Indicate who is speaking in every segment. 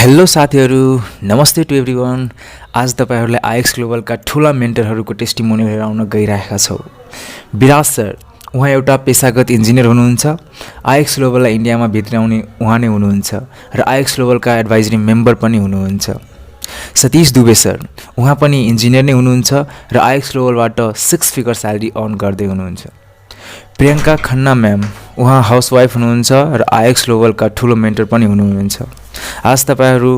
Speaker 1: Hello साथीहरू, नमस्ते to everyone. आज तपाईहरुलाई आइएक्स ग्लोबलका ठुला मेन्टरहरूको टेस्टिमोनियल लिएर आउन गइरहेका छौँ। विराज सर, उहाँ एउटा पेशागत इन्जिनियर हुनुहुन्छ। आइएक्स ग्लोबललाई इन्डियामा भित्राउने उहाँ नै हुनुहुन्छ र आइएक्स ग्लोबलका एडभाइजरी मेम्बर पनि हुनुहुन्छ। सतीश दुबे सर, उहाँ पनि इन्जिनियर नै हुनुहुन्छ र आइएक्स ग्लोबलबाट 6 फिगर स्यालेरी अर्न गर्दै हुनुहुन्छ। प्रियङ्का खन्ना म्याम, उहाँ हाउसवाइफ हुनुहुन्छ र आइएक्स ग्लोबलका ठुलो मेन्टर पनि हुनुहुन्छ। आज तपाईहरु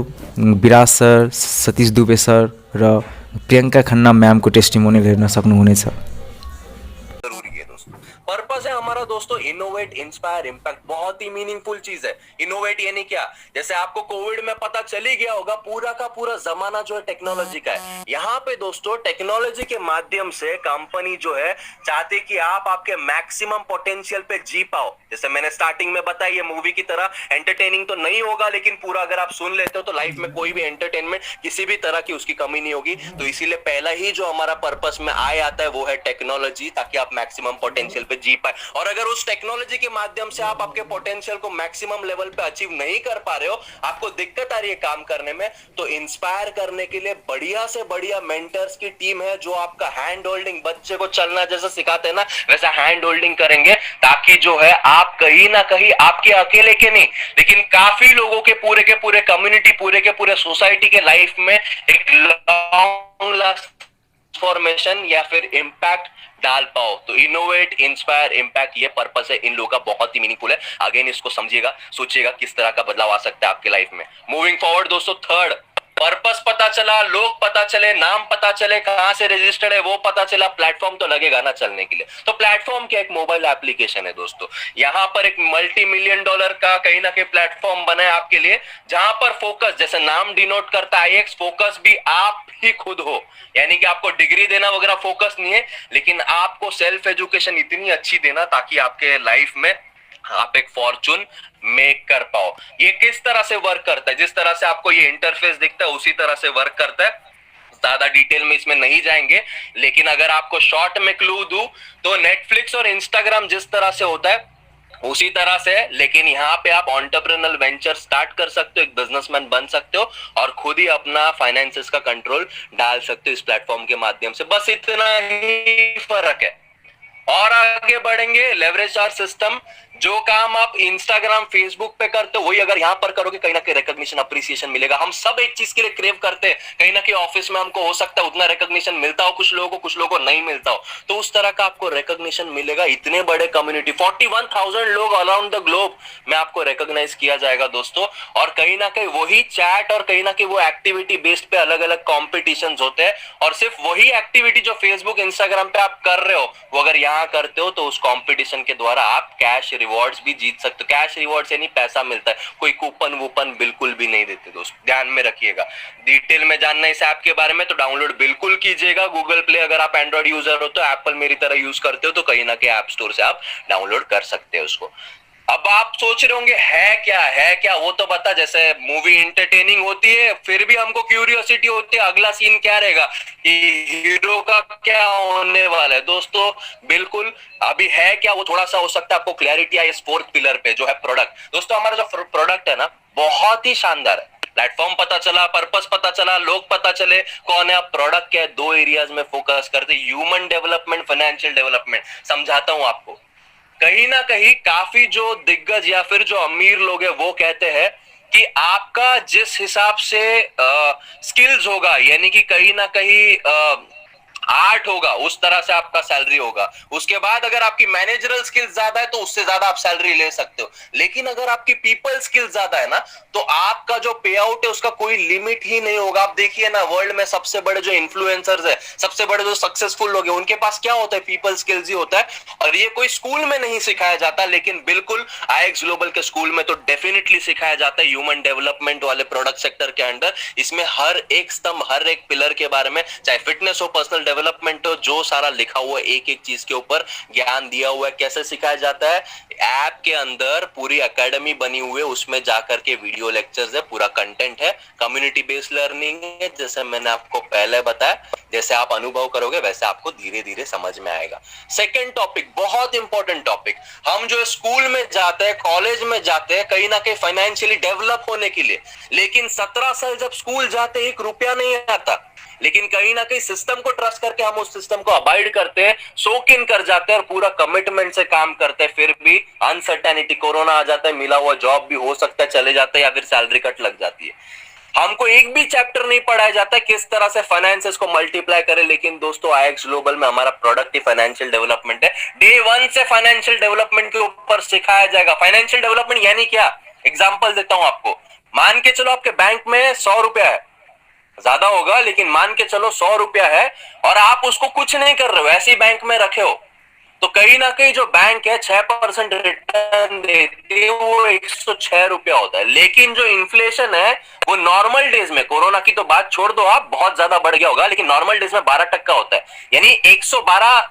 Speaker 1: विराज सर, सतीश दुबे सर र प्रियङ्का खन्ना म्यामको टेस्टिमोनियल हेर्न सक्नुहुनेछ।
Speaker 2: जरूरी है दोस्तों। पर्पस है हमारा दोस्तों इनोवेट, इंस्पायर, इम्पैक्ट। बहुत ही मीनिंगफुल चीज है। इनोवेट यानी क्या? जैसे आपको कोविड में पता चल ही गया होगा, पूरा का पूरा जमाना जो है टेक्नोलॉजी का है। यहाँ पे दोस्तों टेक्नोलॉजी के माध्यम से कंपनी जो है चाहती कि आप आपके मैक्सिमम पोटेंशियल पे जी पाओ। जैसे मैंने स्टार्टिंग में बताया, ये मूवी की तरह एंटरटेनिंग तो नहीं होगा, लेकिन पूरा अगर आप सुन लेते हो तो लाइफ में कोई भी एंटरटेनमेंट किसी भी तरह की उसकी कमी नहीं होगी। तो इसीलिए पहला ही जो हमारा पर्पस में आता है वो है टेक्नोलॉजी, ताकि आप मैक्सिमम पोटेंशियल पे जी पाए। और अगर उस टेक्नोलॉजी के माध्यम से आप आपके पोटेंशियल को मैक्सिमम लेवल पे अचीव नहीं कर पा रहे हो, आपको दिक्कत आ रही है काम करने में, तो इंस्पायर करने के लिए बढ़िया से बढ़िया मेंटर्स की टीम है जो आपका हैंड होल्डिंग, बच्चे को चलना जैसा सिखाते हैं ना वैसा हैंड होल्डिंग करेंगे, ताकि जो है आप कहीं ना कहीं, आपके अकेले के नहीं लेकिन काफी लोगों के पूरे कम्युनिटी, पूरे के पूरे सोसाइटी के लाइफ में एक लॉन्ग लास्ट ट्रांसफॉर्मेशन या फिर इम्पैक्ट डाल पाओ। तो इनोवेट, इंस्पायर, इम्पैक्ट, ये पर्पस है इन लोगों का, बहुत ही मीनिंगफुल है। अगेन इसको समझिएगा, सोचिएगा किस तरह का बदलाव आ सकता है आपके लाइफ में। मूविंग फॉरवर्ड दोस्तों, थर्ड, पर्पस पता चला, लोग पता चले, नाम पता चले, कहां से रजिस्टर्ड है वो पता चला, प्लेटफॉर्म तो लगेगा ना चलने के लिए। तो प्लेटफॉर्म क्या? एक मोबाइल एप्लीकेशन है दोस्तों। यहां पर एक $multi-million का कहीं ना कहीं प्लेटफॉर्म बना है आपके लिए, जहां पर फोकस, जैसे नाम डिनोट करता है आईएक्स, फोकस भी आप ही खुद हो। यानी कि आपको डिग्री देना वगैरह फोकस नहीं है, लेकिन आपको सेल्फ एजुकेशन इतनी अच्छी देना ताकि आपके लाइफ में आप एक फॉर्चून मेक कर पाओ। ये किस तरह से वर्क करता है? जिस तरह से आपको ये इंटरफेस दिखता है उसी तरह से वर्क करता है। ज्यादा डिटेल में इसमें नहीं जाएंगे, लेकिन अगर आपको शॉर्ट में क्लू दूं तो नेटफ्लिक्स और इंस्टाग्राम जिस तरह से होता है उसी तरह से, लेकिन यहाँ पे आप एंटरप्रेन्योरल वेंचर स्टार्ट कर सकते हो, एक बिजनेसमैन बन सकते हो और खुद ही अपना फाइनेंसेस का कंट्रोल डाल सकते हो इस प्लेटफॉर्म के माध्यम से। बस इतना ही फर्क है। और आगे बढ़ेंगे, लेवरेज चार्ज सिस्टम। जो काम आप इंस्टाग्राम, फेसबुक पे करते हो वही अगर यहां पर करोगे, कहीं ना कहीं रिकॉग्निशन, अप्रिसिएशन मिलेगा। हम सब एक चीज के लिए क्रेव करते हैं, कहीं ना कहीं ऑफिस में हमको हो सकता है उतना रिकॉग्निशन मिलता हो कुछ लोगों को, कुछ लोगों को नहीं मिलता हो, तो उस तरह का आपको रिकॉग्निशन मिलेगा। इतने बड़े कम्युनिटी, 41,000 लोग अराउंड द ग्लोब में आपको रिकॉग्नाइज किया जाएगा दोस्तों। और कहीं ना कहीं वही चैट और कहीं ना कहीं वो एक्टिविटी बेस्ड पे अलग अलग कॉम्पिटिशन होते हैं, और सिर्फ वही एक्टिविटी जो फेसबुक, इंस्टाग्राम पे आप कर रहे हो वो अगर यहाँ करते हो तो उस कंपटीशन के द्वारा आप कैश रिवॉर्ड्स भी जीत सकते हो। कैश रिवॉर्ड्स यानी पैसा मिलता है, कोई कूपन वूपन बिल्कुल भी नहीं देते दोस्त, ध्यान में रखिएगा। डिटेल में जानना इस ऐप के बारे में तो डाउनलोड बिल्कुल कीजिएगा गूगल प्ले। अगर आप एंड्रॉइड यूजर हो तो, एप्पल मेरी तरह यूज करते हो तो कहीं ना कहीं ऐप स्टोर से आप डाउनलोड कर सकते हो उसको। अब आप सोच रहे होंगे है क्या वो तो बता। जैसे मूवी इंटरटेनिंग होती है, फिर भी हमको क्यूरियोसिटी होती है अगला सीन क्या रहेगा, कि हीरो का क्या होने वाला है दोस्तों। बिल्कुल अभी है क्या वो थोड़ा सा हो सकता है आपको क्लैरिटी आए इस फोर्थ पिलर पे जो है प्रोडक्ट। दोस्तों हमारा जो प्रोडक्ट है ना बहुत ही शानदार है। प्लेटफॉर्म पता चला, पर्पस पता चला, लोग पता चले, कौन है। आप प्रोडक्ट क्या है, दो एरियाज में फोकस करते, ह्यूमन डेवलपमेंट, फाइनेंशियल डेवलपमेंट। समझाता हूं आपको। कहीं ना कहीं काफी जो दिग्गज या फिर जो अमीर लोग हैं वो कहते हैं कि आपका जिस हिसाब से स्किल्स होगा, यानी कि कहीं ना कहीं आर्ट होगा, उस तरह से आपका सैलरी होगा। उसके बाद अगर आपकी मैनेजरल स्किल्स ज्यादा है तो उससे ज्यादा आप सैलरी ले सकते हो। लेकिन अगर आपकी पीपल स्किल्स ज्यादा है ना तो आपका जो पे आउट है उसका कोई लिमिट ही नहीं होगा। आप देखिए ना, वर्ल्ड में सबसे बड़े जो इन्फ्लुएंसर्स है, सबसे बड़े जो सक्सेसफुल लोग हैं, उनके पास क्या होता है? पीपल स्किल्स ही होता है। और ये कोई स्कूल में नहीं सिखाया जाता, लेकिन बिल्कुल आईएक्स ग्लोबल के स्कूल में तो डेफिनेटली सिखाया जाता है, ह्यूमन डेवलपमेंट वाले प्रोडक्ट सेक्टर के अंडर। इसमें हर एक स्तंभ, हर एक पिलर के बारे में, चाहे फिटनेस हो, पर्सनल डेवलपमेंट जो सारा लिखा हुआ है, एक एक चीज के ऊपर ज्ञान दिया हुआ है, कैसे सिखाया जाता है। ऐप के अंदर पूरी एकेडमी बनी हुई है, उसमें जाकर के वीडियो लेक्चर्स है, पूरा कंटेंट है, कम्युनिटी बेस्ड लर्निंग है, जैसे मैंने आपको पहले बताया। जैसे आप अनुभव करोगे वैसे आपको धीरे धीरे समझ में आएगा। सेकंड टॉपिक, बहुत इंपॉर्टेंट टॉपिक, हम जो स्कूल में जाते हैं, कॉलेज में जाते हैं कहीं ना कहीं फाइनेंशियली डेवलप होने के लिए, लेकिन 17 साल जब स्कूल जाते 1 रुपया नहीं आता, लेकिन कहीं ना कहीं सिस्टम को ट्रस्ट करके हम उस सिस्टम को अवॉइड करते हैं, सोक इन कर जाते हैं और पूरा कमिटमेंट से काम करते हैं। फिर भी अनसर्टेनिटी, कोरोना आ जाता है, मिला हुआ जॉब भी हो सकता है चले जाता है, या फिर सैलरी कट लग जाती है। हमको एक भी चैप्टर नहीं पढ़ाया जाता है किस तरह से फाइनेंसेस को मल्टीप्लाई करें। लेकिन दोस्तों आईएक्स ग्लोबल में हमारा प्रोडक्ट ही फाइनेंशियल डेवलपमेंट है। डे 1 से फाइनेंशियल डेवलपमेंट के ऊपर सिखाया जाएगा। फाइनेंशियल डेवलपमेंट यानी क्या, एग्जांपल देता हूं आपको। मान के चलो आपके बैंक में 100 रुपया है, ज्यादा होगा लेकिन मान के चलो 100 रुपया है, और आप उसको कुछ नहीं कर रहे हो, ऐसे ही बैंक में रखे हो, तो कहीं ना कहीं जो बैंक है 6% रिटर्न देती है, वो 106 रुपया होता है। लेकिन जो इन्फ्लेशन है वो नॉर्मल डेज में, कोरोना की तो बात छोड़ दो आप, बहुत ज्यादा बढ़ गया होगा, लेकिन नॉर्मल डेज में 12% होता है, यानी 112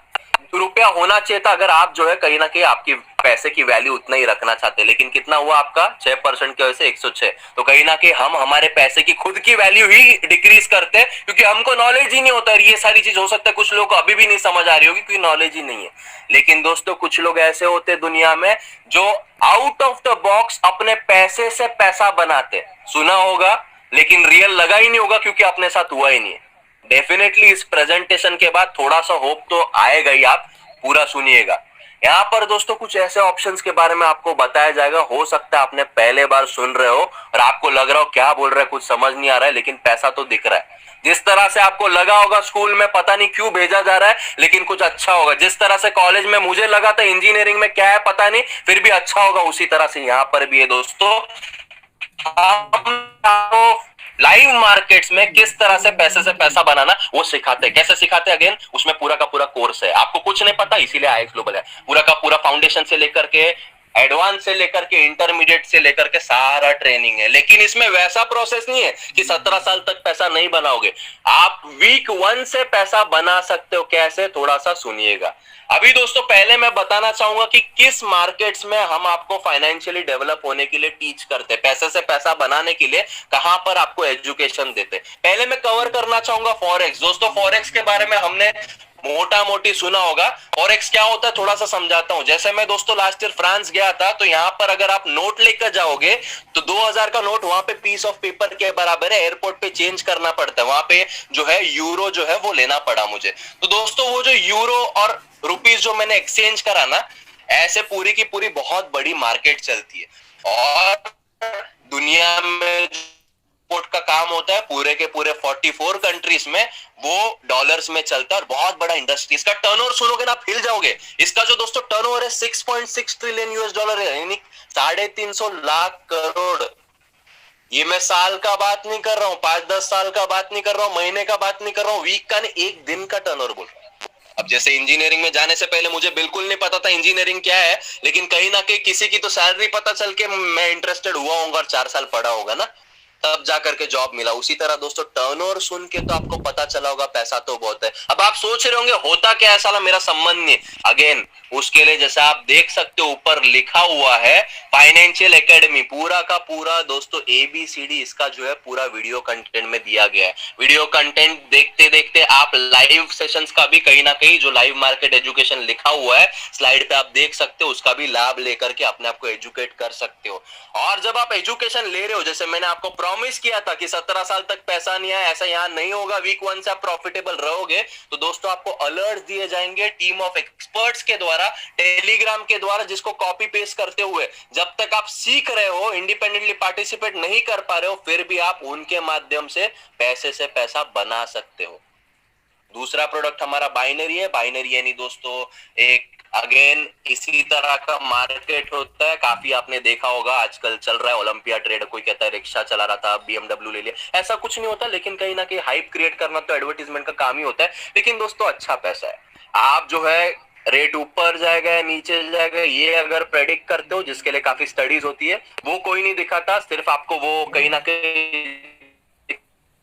Speaker 2: रुपया होना चाहिए था अगर आप जो है कहीं ना कहीं आपकी पैसे की वैल्यू उतना ही रखना चाहते हैं। लेकिन कितना हुआ आपका, 6% की वजह से 106। तो कहीं ना कहीं हम हमारे पैसे की खुद की वैल्यू ही डिक्रीज करते हैं, क्योंकि हमको नॉलेज ही नहीं होता। ये सारी चीज हो सकता है कुछ लोगों को अभी भी नहीं समझ आ रही होगी, क्योंकि नॉलेज ही नहीं है। लेकिन दोस्तों कुछ लोग ऐसे होते हैं दुनिया में जो आउट ऑफ द बॉक्स अपने पैसे से पैसा बनाते, सुना होगा लेकिन रियल लगा ही नहीं होगा, क्योंकि अपने साथ हुआ ही नहीं है। डेफिनेटली इस प्रेजेंटेशन के बाद थोड़ा सा होप तो आएगा ही, आप पूरा सुनिएगा। यहाँ पर दोस्तों कुछ ऐसे ऑप्शंस के बारे में आपको बताया जाएगा। हो सकता है आपने पहले बार सुन रहे हो और आपको लग रहा हो क्या बोल रहा है, कुछ समझ नहीं आ रहा है, लेकिन पैसा तो दिख रहा है। जिस तरह से आपको लगा होगा स्कूल में पता नहीं क्यों भेजा जा रहा है, लेकिन कुछ अच्छा होगा। जिस तरह से कॉलेज में मुझे लगा था इंजीनियरिंग में क्या है पता नहीं, फिर भी अच्छा होगा, उसी तरह से यहाँ पर भी है दोस्तों। हम लाइव मार्केट्स में किस तरह से पैसे से पैसा बनाना वो सिखाते हैं। कैसे सिखाते हैं, अगेन उसमें पूरा का पूरा कोर्स है। आपको कुछ नहीं पता इसीलिए आईएक्स ग्लोबल है। पूरा का पूरा फाउंडेशन से लेकर के एडवांस से लेकर के इंटरमीडिएट से लेकर के सारा ट्रेनिंग है। लेकिन इसमें वैसा प्रोसेस नहीं है कि 17 साल तक पैसा नहीं बनाओगे। आप वीक 1 से पैसा बना सकते हो। कैसे, थोड़ा सा सुनिएगा। अभी दोस्तों पहले मैं बताना चाहूंगा कि किस मार्केट्स में हम आपको फाइनेंशियली डेवलप होने के लिए टीच करते हैं, पैसे से पैसा बनाने के लिए कहां पर आपको एजुकेशन देते हैं। पहले मैं कवर करना चाहूंगा फॉरेक्स। दोस्तों फॉरेक्स के बारे में हमने मोटा मोटी सुना होगा। फॉरेक्स क्या होता है थोड़ा सा समझाता हूं। जैसे मैं दोस्तों लास्ट ईयर फ्रांस गया था, तो यहां पर अगर आप नोट लेकर जाओगे तो 2000 का नोट वहां पे पीस ऑफ पेपर के बराबर है। एयरपोर्ट पे चेंज करना पड़ता है, वहां पे जो है यूरो जो है वो लेना पड़ा मुझे। तो दोस्तों वो जो यूरो और रुपीज जो मैंने एक्सचेंज करा ना, ऐसे पूरी की पूरी बहुत बड़ी मार्केट चलती है। और दुनिया में एक्सपोर्ट का काम होता है पूरे के पूरे 44 कंट्रीज में, वो डॉलर्स में चलता है और बहुत बड़ा इंडस्ट्री। इसका टर्नओवर सुनोगे ना आप हिल जाओगे। इसका जो दोस्तों टर्नओवर है 6.6 ट्रिलियन यूएस डॉलर है, यानी 350 लाख करोड़। ये मैं साल का बात नहीं कर रहा हूं, 5-10 साल का बात नहीं कर रहा हूं, महीने का बात नहीं कर रहा हूं, वीक का नहीं, एक दिन का टर्नओवर बोल रहा हूं। अब जैसे इंजीनियरिंग में जाने से पहले मुझे बिल्कुल नहीं पता था इंजीनियरिंग क्या है, लेकिन कहीं ना कहीं किसी की तो सैलरी पता चल के मैं इंटरेस्टेड हुआ होगा और 4 साल पढ़ा होगा ना, तब जाकर के जॉब मिला। उसी तरह दोस्तों टर्नओवर सुन के तो आपको पता चला होगा पैसा तो बहुत है। अब आप सोच रहे होंगे होता क्या है, साला मेरा संबंध नहीं। अगेन उसके लिए जैसे आप देख सकते हो ऊपर लिखा हुआ है फाइनेंशियल एकेडमी, पूरा का पूरा दोस्तों ABCD इसका जो है पूरा वीडियो कंटेंट में दिया गया है। वीडियो कंटेंट देखते देखते आप लाइव सेशंस का भी कहीं ना कहीं जो लाइव मार्केट एजुकेशन लिखा हुआ है स्लाइड पे आप देख सकते हो, उसका भी लाभ लेकर के अपने आप को एजुकेट कर सकते हो। और जब आप एजुकेशन ले रहे हो, जैसे मैंने आपको प्रॉमिस किया था कि 17 साल तक पैसा नहीं आया, ऐसा यहां नहीं होगा। वीक 1 से आप प्रॉफिटेबल रहोगे तो दोस्तों आपको अलर्ट दिए जाएंगे टीम ऑफ एक्सपर्ट्स के द्वारा, टेलीग्राम के द्वारा, जिसको कॉपी पेस्ट करते हुए जब तक आप सीख रहे हो, इंडिपेंडेंटली पार्टिसिपेट नहीं कर पा रहे हो, फिर भी आप उनके माध्यम से पैसा बना सकते हो। दूसरा प्रोडक्ट हमारा बाइनरी है। बाइनरी यानी दोस्तों एक अगेन इसी तरह का मार्केट होता है। काफी आपने देखा होगा आजकल चल रहा है ओलंपिया ट्रेड, कोई कहता है रिक्शा चला रहा था BMW ले लिया, ऐसा कुछ नहीं होता। लेकिन कहीं ना कहीं हाइप क्रिएट करना तो एडवर्टीजमेंट का काम ही होता है। लेकिन दोस्तों अच्छा पैसा है। आप जो है रेट ऊपर जाएगा या नीचे जाएगा ये अगर प्रेडिक्ट करते हो, जिसके लिए काफी स्टडीज होती है, वो कोई नहीं दिखाता, सिर्फ आपको वो कहीं ना कहीं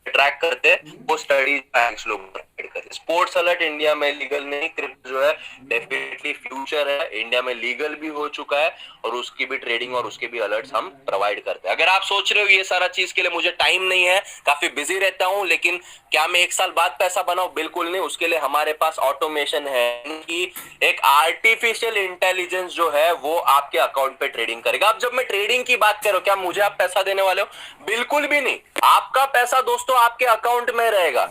Speaker 2: ट्रैक करते हैं वो स्टडीज लोग। करिए। स्पोर्ट्स अलर्ट इंडिया में लीगल नहीं, क्रिप्टो जो है डेफिनेटली फ्यूचर है, इंडिया में लीगल भी हो चुका है और उसकी भी ट्रेडिंग और उसके भी अलर्ट्स हम प्रोवाइड करते हैं। अगर आप सोच रहे हो ये सारा चीज के लिए मुझे टाइम नहीं है, काफी बिजी रहता हूं, लेकिन क्या मैं 1 साल बाद पैसा बनाऊं? बिल्कुल नहीं। उसके लिए हमारे पास ऑटोमेशन है कि एक आर्टिफिशियल इंटेलिजेंस जो है वो आपके अकाउंट पे ट्रेडिंग करेगा। अब जब मैं ट्रेडिंग की बात करूं, क्या मुझे आप पैसा देने वाले हो? बिल्कुल भी नहीं। आपका पैसा दोस्तों आपके अकाउंट में रहेगा।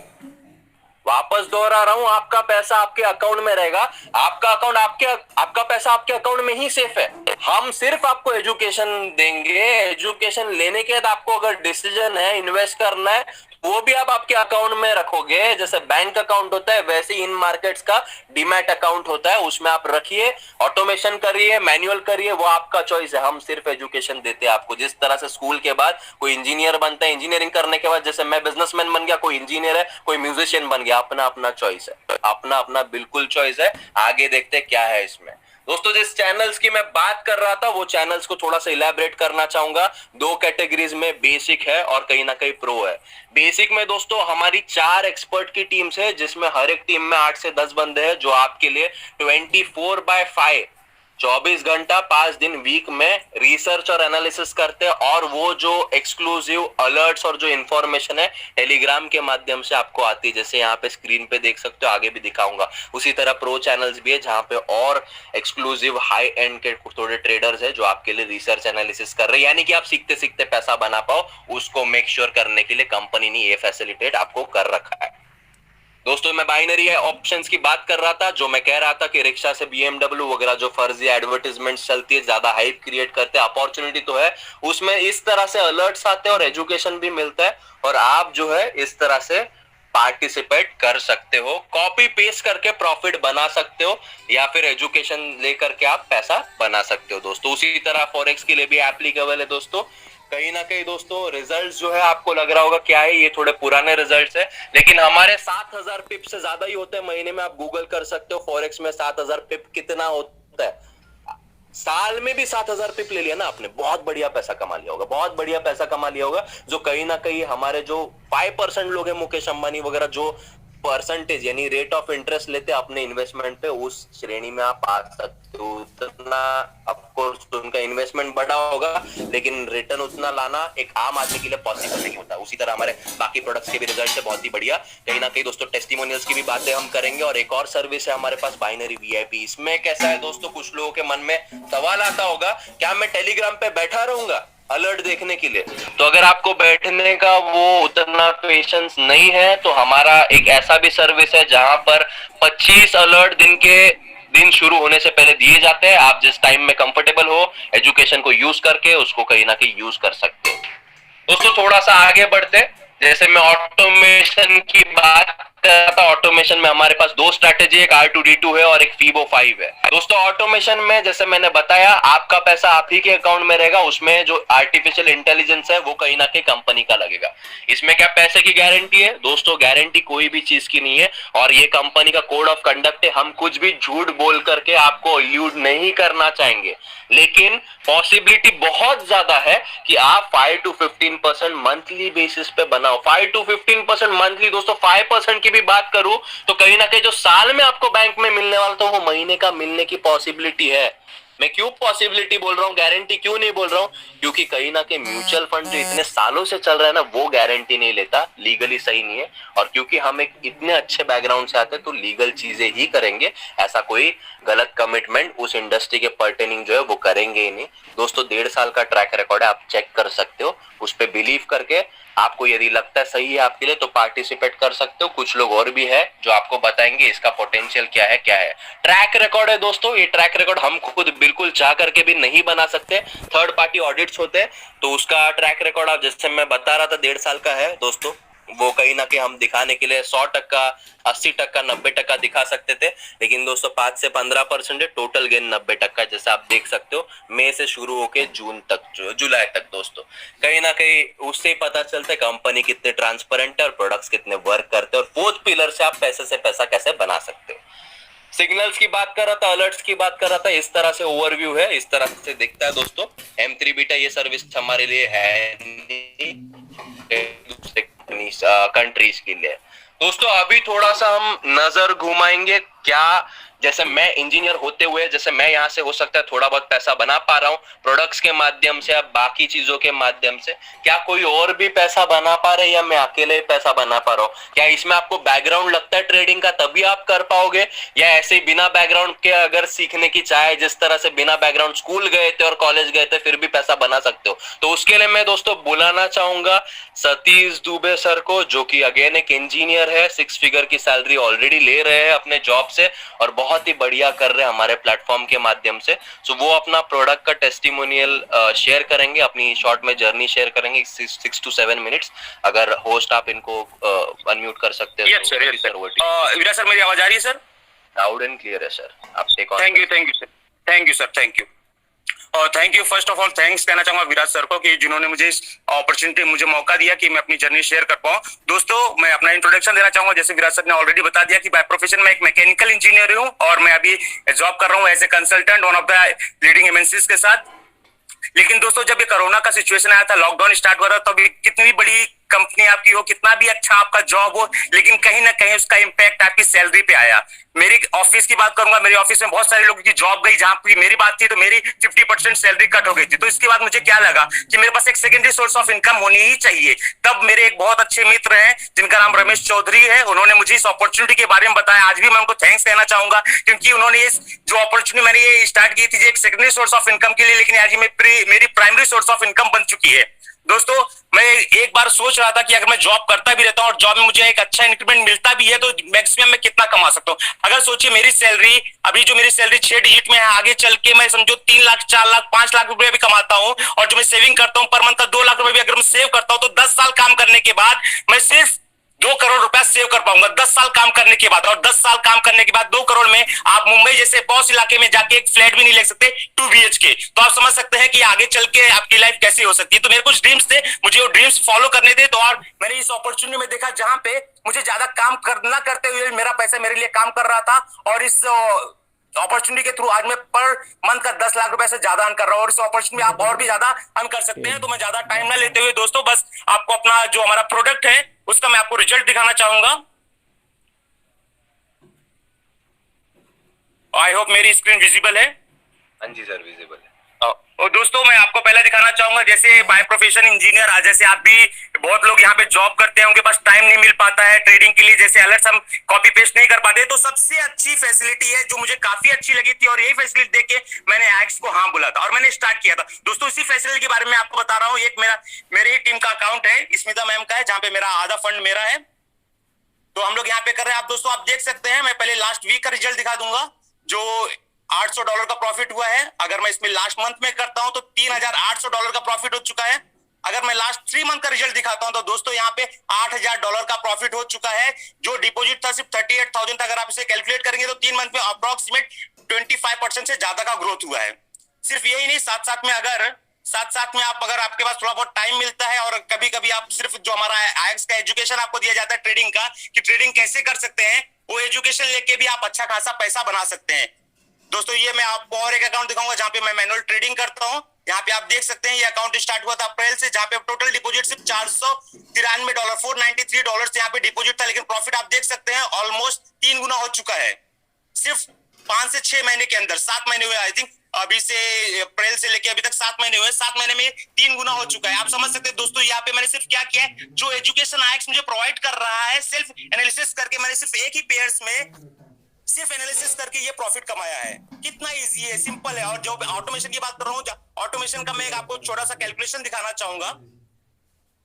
Speaker 2: वापस दोहरा रहा हूं, आपका पैसा आपके अकाउंट में रहेगा। आपका पैसा आपके अकाउंट में ही सेफ है। हम सिर्फ आपको एजुकेशन देंगे। एजुकेशन लेने के बाद आपको अगर डिसीजन है इन्वेस्ट करना है, वो भी आप आपके अकाउंट में रखोगे। जैसे बैंक अकाउंट होता है वैसे इन मार्केट्स का डीमैट अकाउंट होता है, उसमें आप रखिए, ऑटोमेशन करिए, मैनुअल करिए, वो आपका चॉइस है। हम सिर्फ एजुकेशन देते हैं आपको। जिस तरह से स्कूल के बाद कोई इंजीनियर बनता है, इंजीनियरिंग करने के बाद जैसे मैं बिजनेसमैन बन गया, कोई इंजीनियर है, कोई म्यूजिशियन बन गया, अपना अपना चॉइस है, अपना अपना बिल्कुल चॉइस है। आगे देखते क्या है इसमें। दोस्तों जिस चैनल्स की मैं बात कर रहा था वो चैनल्स को थोड़ा सा इलैबोरेट करना चाहूंगा। 2 कैटेगरीज में, बेसिक है और कहीं ना कहीं प्रो है। बेसिक में दोस्तों हमारी 4 एक्सपर्ट की टीम्स है, जिसमें हर एक टीम में 8 से 10 बंदे हैं जो आपके लिए 24/5 24 घंटा 5 दिन वीक में रिसर्च और एनालिसिस करते हैं। और वो जो एक्सक्लूसिव अलर्ट्स और जो इंफॉर्मेशन है टेलीग्राम के माध्यम से आपको आती है, जैसे यहाँ पे स्क्रीन पे देख सकते हो, आगे भी दिखाऊंगा। उसी तरह प्रो चैनल्स भी है जहां पे और एक्सक्लूसिव हाई एंड के थोड़े ट्रेडर्स है जो आपके लिए रिसर्च एनालिसिस कर रहे हैं, यानी कि आप सीखते सीखते पैसा बना पाओ, उसको मेक श्योर करने के लिए कंपनी ने ये फैसिलिटेट आपको कर रखा है। दोस्तों मैं बाइनरी ऑप्शंस की बात कर रहा था, जो मैं कह रहा था कि रिक्शा से BMW वगैरह जो फर्जी एडवर्टाइजमेंट चलती है, ज्यादा हाइप क्रिएट करते हैं। अपॉर्चुनिटी तो है उसमें, इस तरह से अलर्ट्स आते हैं और एजुकेशन भी मिलता है, और आप जो है इस तरह से पार्टिसिपेट कर सकते हो, कॉपी पेस्ट करके प्रॉफिट बना सकते हो, या फिर एजुकेशन लेकर के आप पैसा बना सकते हो। दोस्तों उसी तरह फॉरेक्स के लिए भी एप्लीकेबल है। दोस्तों कहीं ना कहीं दोस्तों रिजल्ट्स जो है आपको लग रहा होगा क्या है, ये थोड़े पुराने रिजल्ट्स है, लेकिन हमारे 7000 पिप से ज्यादा ही होते हैं महीने में। आप गूगल कर सकते हो फॉरेक्स में 7000 पिप कितना होता है। साल में भी 7000 पिप ले लिया ना आपने, बहुत बढ़िया पैसा कमा लिया होगा, बहुत बढ़िया पैसा कमा लिया होगा। जो कहीं ना कहीं हमारे जो 5% लोग हैं, मुकेश अंबानी वगैरह, जो परसेंटेज यानी रेट ऑफ इंटरेस्ट लेते हैं अपने इन्वेस्टमेंट पे, उस श्रेणी में आप आ सकते हो। उतना ऑफकोर्स उनका इन्वेस्टमेंट बड़ा होगा, लेकिन रिटर्न उतना लाना एक आम आदमी के लिए पॉसिबल नहीं होता। उसी तरह हमारे बाकी प्रोडक्ट्स के भी रिजल्ट है बहुत ही बढ़िया। कहीं ना कहीं दोस्तों टेस्टिमोनियल्स की भी बातें हम करेंगे, और एक और सर्विस है हमारे पास बाइनरी VIP। इसमें कैसा है दोस्तों, कुछ लोगों के मन में सवाल आता होगा, क्या मैं टेलीग्राम पे बैठा रहूंगा अलर्ट देखने के लिए? तो अगर आपको बैठने का वो उतना पेशेंस नहीं है, तो हमारा एक ऐसा भी सर्विस है जहां पर 25 अलर्ट दिन शुरू होने से पहले दिए जाते हैं। आप जिस टाइम में कंफर्टेबल हो एजुकेशन को यूज करके उसको कहीं ना कहीं यूज कर सकते हो। दोस्तों थोड़ा सा आगे बढ़ते, जैसे मैं ऑटोमेशन की बात कर रहा था, ऑटोमेशन में हमारे पास 2 स्ट्रैटेजी, एक R2D2 है और एक FIBO 5 है। दोस्तों ऑटोमेशन में जैसे मैंने बताया, आपका पैसा आप ही के अकाउंट में रहेगा, उसमें जो आर्टिफिशियल इंटेलिजेंस है वो कहीं ना कहीं कंपनी का लगेगा। इसमें क्या पैसे की गारंटी है? दोस्तों गारंटी कोई भी चीज की नहीं है, और ये कंपनी का कोड ऑफ कंडक्ट है। हम कुछ भी झूठ बोल करके आपको इल्यूड नहीं करना चाहेंगे, लेकिन पॉसिबिलिटी बहुत ज्यादा है कि आप 5 to 15% मंथली बेसिस पे बनाओ। 5 to 15% मंथली। दोस्तों 5% की भी बात करूं तो कहीं ना कहीं जो साल में आपको बैंक में मिलने वाला था वो महीने का मिलने की पॉसिबिलिटी है। मैं क्यों पॉसिबिलिटी बोल रहा हूँ, गारंटी क्यों नहीं बोल रहा हूँ? क्योंकि कहीं ना कहीं म्यूचुअल फंड जो इतने सालों से चल रहा है ना, वो गारंटी नहीं लेता, लीगली सही नहीं है। और क्योंकि हम एक इतने अच्छे बैकग्राउंड से आते हैं तो लीगल चीजें ही करेंगे, ऐसा कोई गलत कमिटमेंट उस इंडस्ट्री के पर्टेनिंग जो है वो करेंगे ही नहीं। दोस्तों 1.5 साल का ट्रैक रिकॉर्ड है, आप चेक कर सकते हो। उस पर बिलीव करके आपको यदि लगता है सही है आपके लिए तो पार्टिसिपेट कर सकते हो। कुछ लोग और भी है जो आपको बताएंगे इसका पोटेंशियल क्या है क्या है। ट्रैक रिकॉर्ड है दोस्तों, ये ट्रैक रिकॉर्ड हम खुद बिल्कुल चाह करके भी नहीं बना सकते, थर्ड पार्टी ऑडिट्स होते हैं, तो उसका ट्रैक रिकॉर्ड आप जैसे मैं बता रहा था 1.5 साल का है दोस्तों। वो कहीं ना कहीं हम दिखाने के लिए 100%, 80%, 90% दिखा सकते थे, लेकिन दोस्तों 5 से 15% है, टोटल गेन 90%, जैसे आप देख सकते हो मई से शुरू होके जून तक, जुलाई तक। दोस्तों कहीं ना कहीं उससे ही पता चलता है कंपनी कितने ट्रांसपेरेंट है और प्रोडक्ट्स कितने वर्क करते हैं, और 4th पिलर से आप पैसे से पैसा कैसे बना सकते हो। सिग्नल्स की बात कर रहा था, अलर्ट्स की बात कर रहा था, इस तरह से ओवरव्यू है, इस तरह से दिखता है दोस्तों। M3 बीटा ये सर्विस हमारे लिए है दूसरे कंट्रीज के लिए। दोस्तों अभी थोड़ा सा हम नजर घुमाएंगे क्या, जैसे मैं इंजीनियर होते हुए जैसे मैं यहाँ से हो सकता है थोड़ा बहुत पैसा बना पा रहा हूँ प्रोडक्ट्स के माध्यम से या बाकी चीजों के माध्यम से, क्या कोई और भी पैसा बना पा रहे या मैं अकेले ही पैसा बना पा रहा हूँ? क्या इसमें आपको बैकग्राउंड लगता है ट्रेडिंग का तभी आप कर पाओगे, या ऐसे ही बिना बैकग्राउंड के अगर सीखने की चाहे जिस तरह से बिना बैकग्राउंड स्कूल गए थे और कॉलेज गए थे फिर भी पैसा बना सकते हो? तो उसके लिए मैं दोस्तों बुलाना चाहूंगा सतीश दुबे सर को, जो कि अगेन एक इंजीनियर है, 6 फिगर की सैलरी ऑलरेडी ले रहे हैं अपने जॉब से और बहुत ही बढ़िया कर रहे हैं हमारे प्लेटफॉर्म के माध्यम से। सो वो अपना प्रोडक्ट का टेस्टिमोनियल शेयर करेंगे, अपनी शॉर्ट में जर्नी शेयर करेंगे 6 to 7 मिनट्स। अगर होस्ट आप इनको अनम्यूट कर सकते हैं।
Speaker 3: Yes sir, yes sir. Viraj sir, मेरी आवाज आ रही है सर?
Speaker 2: लाउड एंड क्लियर है सर, आप take on.
Speaker 3: Thank you sir, thank you sir, thank you. और thank you, first of all thanks कहना चाहूंगा विराज सर को कि जिन्होंने मुझे इस अपॉर्चुनिटी, मुझे मौका दिया कि मैं अपनी जर्नी शेयर कर पाऊं। दोस्तों मैं अपना इंट्रोडक्शन देना चाहूंगा। जैसे विराज सर ने ऑलरेडी बता दिया कि बाय प्रोफेशन मैं एक मैकेनिकल इंजीनियर हूं और मैं अभी जॉब कर रहा हूं as a consultant one of the leading MNCs के साथ। लेकिन दोस्तों जब ये कोरोना का सिचुएशन आया था, लॉकडाउन स्टार्ट हो रहा था, तो कितनी बड़ी कंपनी आपकी हो, कितना भी अच्छा आपका जॉब हो, लेकिन कहीं ना कहीं उसका इम्पैक्ट आपकी सैलरी पे आया। मेरी ऑफिस की बात करूंगा, मेरे ऑफिस में बहुत सारे लोगों की जॉब गई, जहां पे मेरी बात थी तो मेरी 50% सैलरी कट हो गई थी। तो इसके बाद मुझे क्या लगा कि मेरे पास एक सेकेंडरी सोर्स ऑफ इनकम होनी ही चाहिए। तब मेरे एक बहुत अच्छे मित्र हैं जिनका नाम रमेश चौधरी है, उन्होंने मुझे इस अपॉर्चुनिटी के बारे में बताया। आज भी मैं उनको थैंक्स कहना चाहूंगा क्योंकि उन्होंने इस जो अपॉर्चुनिटी मैंने ये स्टार्ट की थी एक सेकेंडरी सोर्स ऑफ इनकम के लिए, लेकिन आज मेरी प्राइमरी सोर्स ऑफ इनकम बन चुकी है। दोस्तों मैं एक बार सोच रहा था कि अगर मैं जॉब करता भी रहता हूं और जॉब में मुझे एक अच्छा इंक्रीमेंट मिलता भी है तो मैक्सिमम मैं कितना कमा सकता हूं। अगर सोचिए मेरी सैलरी अभी जो मेरी सैलरी 6 डिजिट में है, आगे चल के मैं समझो 3 लाख 4 लाख 5 लाख रुपए भी कमाता हूं और जो मैं सेविंग करता हूं पर मंथ का 2 लाख रुपए भी अगर मैं सेव करता हूं तो 10 साल काम करने के बाद मैं सिर्फ 2 करोड़ रुपया सेव कर पाऊंगा 10 साल काम करने के बाद। और 10 साल काम करने के बाद 2 करोड़ में आप मुंबई जैसे पॉश इलाके में जाके एक फ्लैट भी नहीं ले सकते 2 BHK। तो आप समझ सकते हैं कि आगे चल के आपकी लाइफ कैसी हो सकती है। तो मेरे कुछ ड्रीम्स थे, मुझे वो ड्रीम्स फॉलो करने थे। तो और मैंने इस अपॉर्चुनिटी में देखा जहां पे मुझे ज्यादा काम करना करते हुए मेरा पैसा मेरे लिए काम कर रहा था और इस अपॉर्चुनिटी के थ्रू आज मैं पर मंथ का 10 लाख रुपए से ज्यादा अर्न कर रहा हूं और इस अपॉर्चुनिटी में आप और भी ज्यादा अर्न कर सकते हैं। तो मैं ज्यादा टाइम ना लेते हुए दोस्तों बस आपको अपना जो हमारा प्रोडक्ट है उसका मैं आपको रिजल्ट दिखाना चाहूंगा। आई होप मेरी स्क्रीन विजिबल है।
Speaker 2: हाँ जी सर, विजिबल है।
Speaker 3: और दोस्तों मैं आपको पहले दिखाना चाहूंगा जैसे बाय प्रोफेशन इंजीनियर, आज जैसे आप भी बहुत लोग यहाँ पे जॉब करते हैं, उनके पास टाइम नहीं मिल पाता है ट्रेडिंग के लिए, जैसे अलर्ट्स हम कॉपी पेस्ट नहीं कर पाते। तो सबसे अच्छी फैसिलिटी है जो मुझे काफी अच्छी लगी थी और यही फैसिलिटी देख के मैंने एक्स को हाँ बोला था और मैंने स्टार्ट किया था। दोस्तों इसी फैसिलिटी के बारे में आपको बता रहा हूँ। एक मेरे ही टीम का अकाउंट है, स्मिता मैम का है, जहां पे मेरा आधा फंड मेरा है। तो हम लोग यहाँ पे कर रहे हैं। आप दोस्तों आप देख सकते हैं, मैं पहले लास्ट वीक का रिजल्ट दिखा दूंगा जो $800 का प्रॉफिट हुआ है। अगर मैं इसमें लास्ट मंथ में करता हूं तो $3,800 का प्रॉफिट हो चुका है। अगर मैं लास्ट 3 मंथ का रिजल्ट दिखाता हूं तो दोस्तों यहाँ पे $8,000 का प्रॉफिट हो चुका है। जो डिपॉजिट था सिर्फ 38,000 था, अगर आप इसे कैलकुलेट करेंगे तो 3 मंथ में अप्रोक्सीमेट 25% से ज्यादा का ग्रोथ हुआ है। सिर्फ यही नहीं, साथ साथ में आप अगर आपके पास थोड़ा बहुत टाइम मिलता है और कभी कभी आप सिर्फ जो हमारा आईएक्स का एजुकेशन आपको दिया जाता है ट्रेडिंग का, कि ट्रेडिंग कैसे कर सकते हैं, वो एजुकेशन लेके भी आप अच्छा खासा पैसा बना सकते हैं। दोस्तों ये मैं आपको और एक अकाउंट दिखाऊंगा जहां पे मैं मैनुअल ट्रेडिंग करता हूं। यहाँ पे आप देख सकते हैं ये अकाउंट स्टार्ट हुआ था अप्रैल से, जहां पे टोटल डिपॉजिट सिर्फ $493 $493 यहाँ पे डिपॉजिट था, लेकिन प्रॉफिट आप देख सकते हैं ऑलमोस्ट 3 गुना हो चुका है सिर्फ 5 से 6 महीने के अंदर। 7 महीने हुए आई थिंक, अभी से अप्रैल से लेके अभी तक 7 महीने हुए, 7 महीने में 3 गुना हो चुका है। आप समझ सकते हैं दोस्तों यहाँ पे मैंने सिर्फ क्या किया है, जो एजुकेशन आईएक्स मुझे प्रोवाइड कर रहा है, सेल्फ एनालिसिस करके मैंने सिर्फ एक ही पेयर्स में सिर्फ एनालिसिस करके ये प्रॉफिट कमाया है। कितना इजी है, सिंपल है। और जो ऑटोमेशन की बात कर रहा हूँ, ऑटोमेशन का मैं आपको छोटा सा कैलकुलेशन दिखाना चाहूंगा।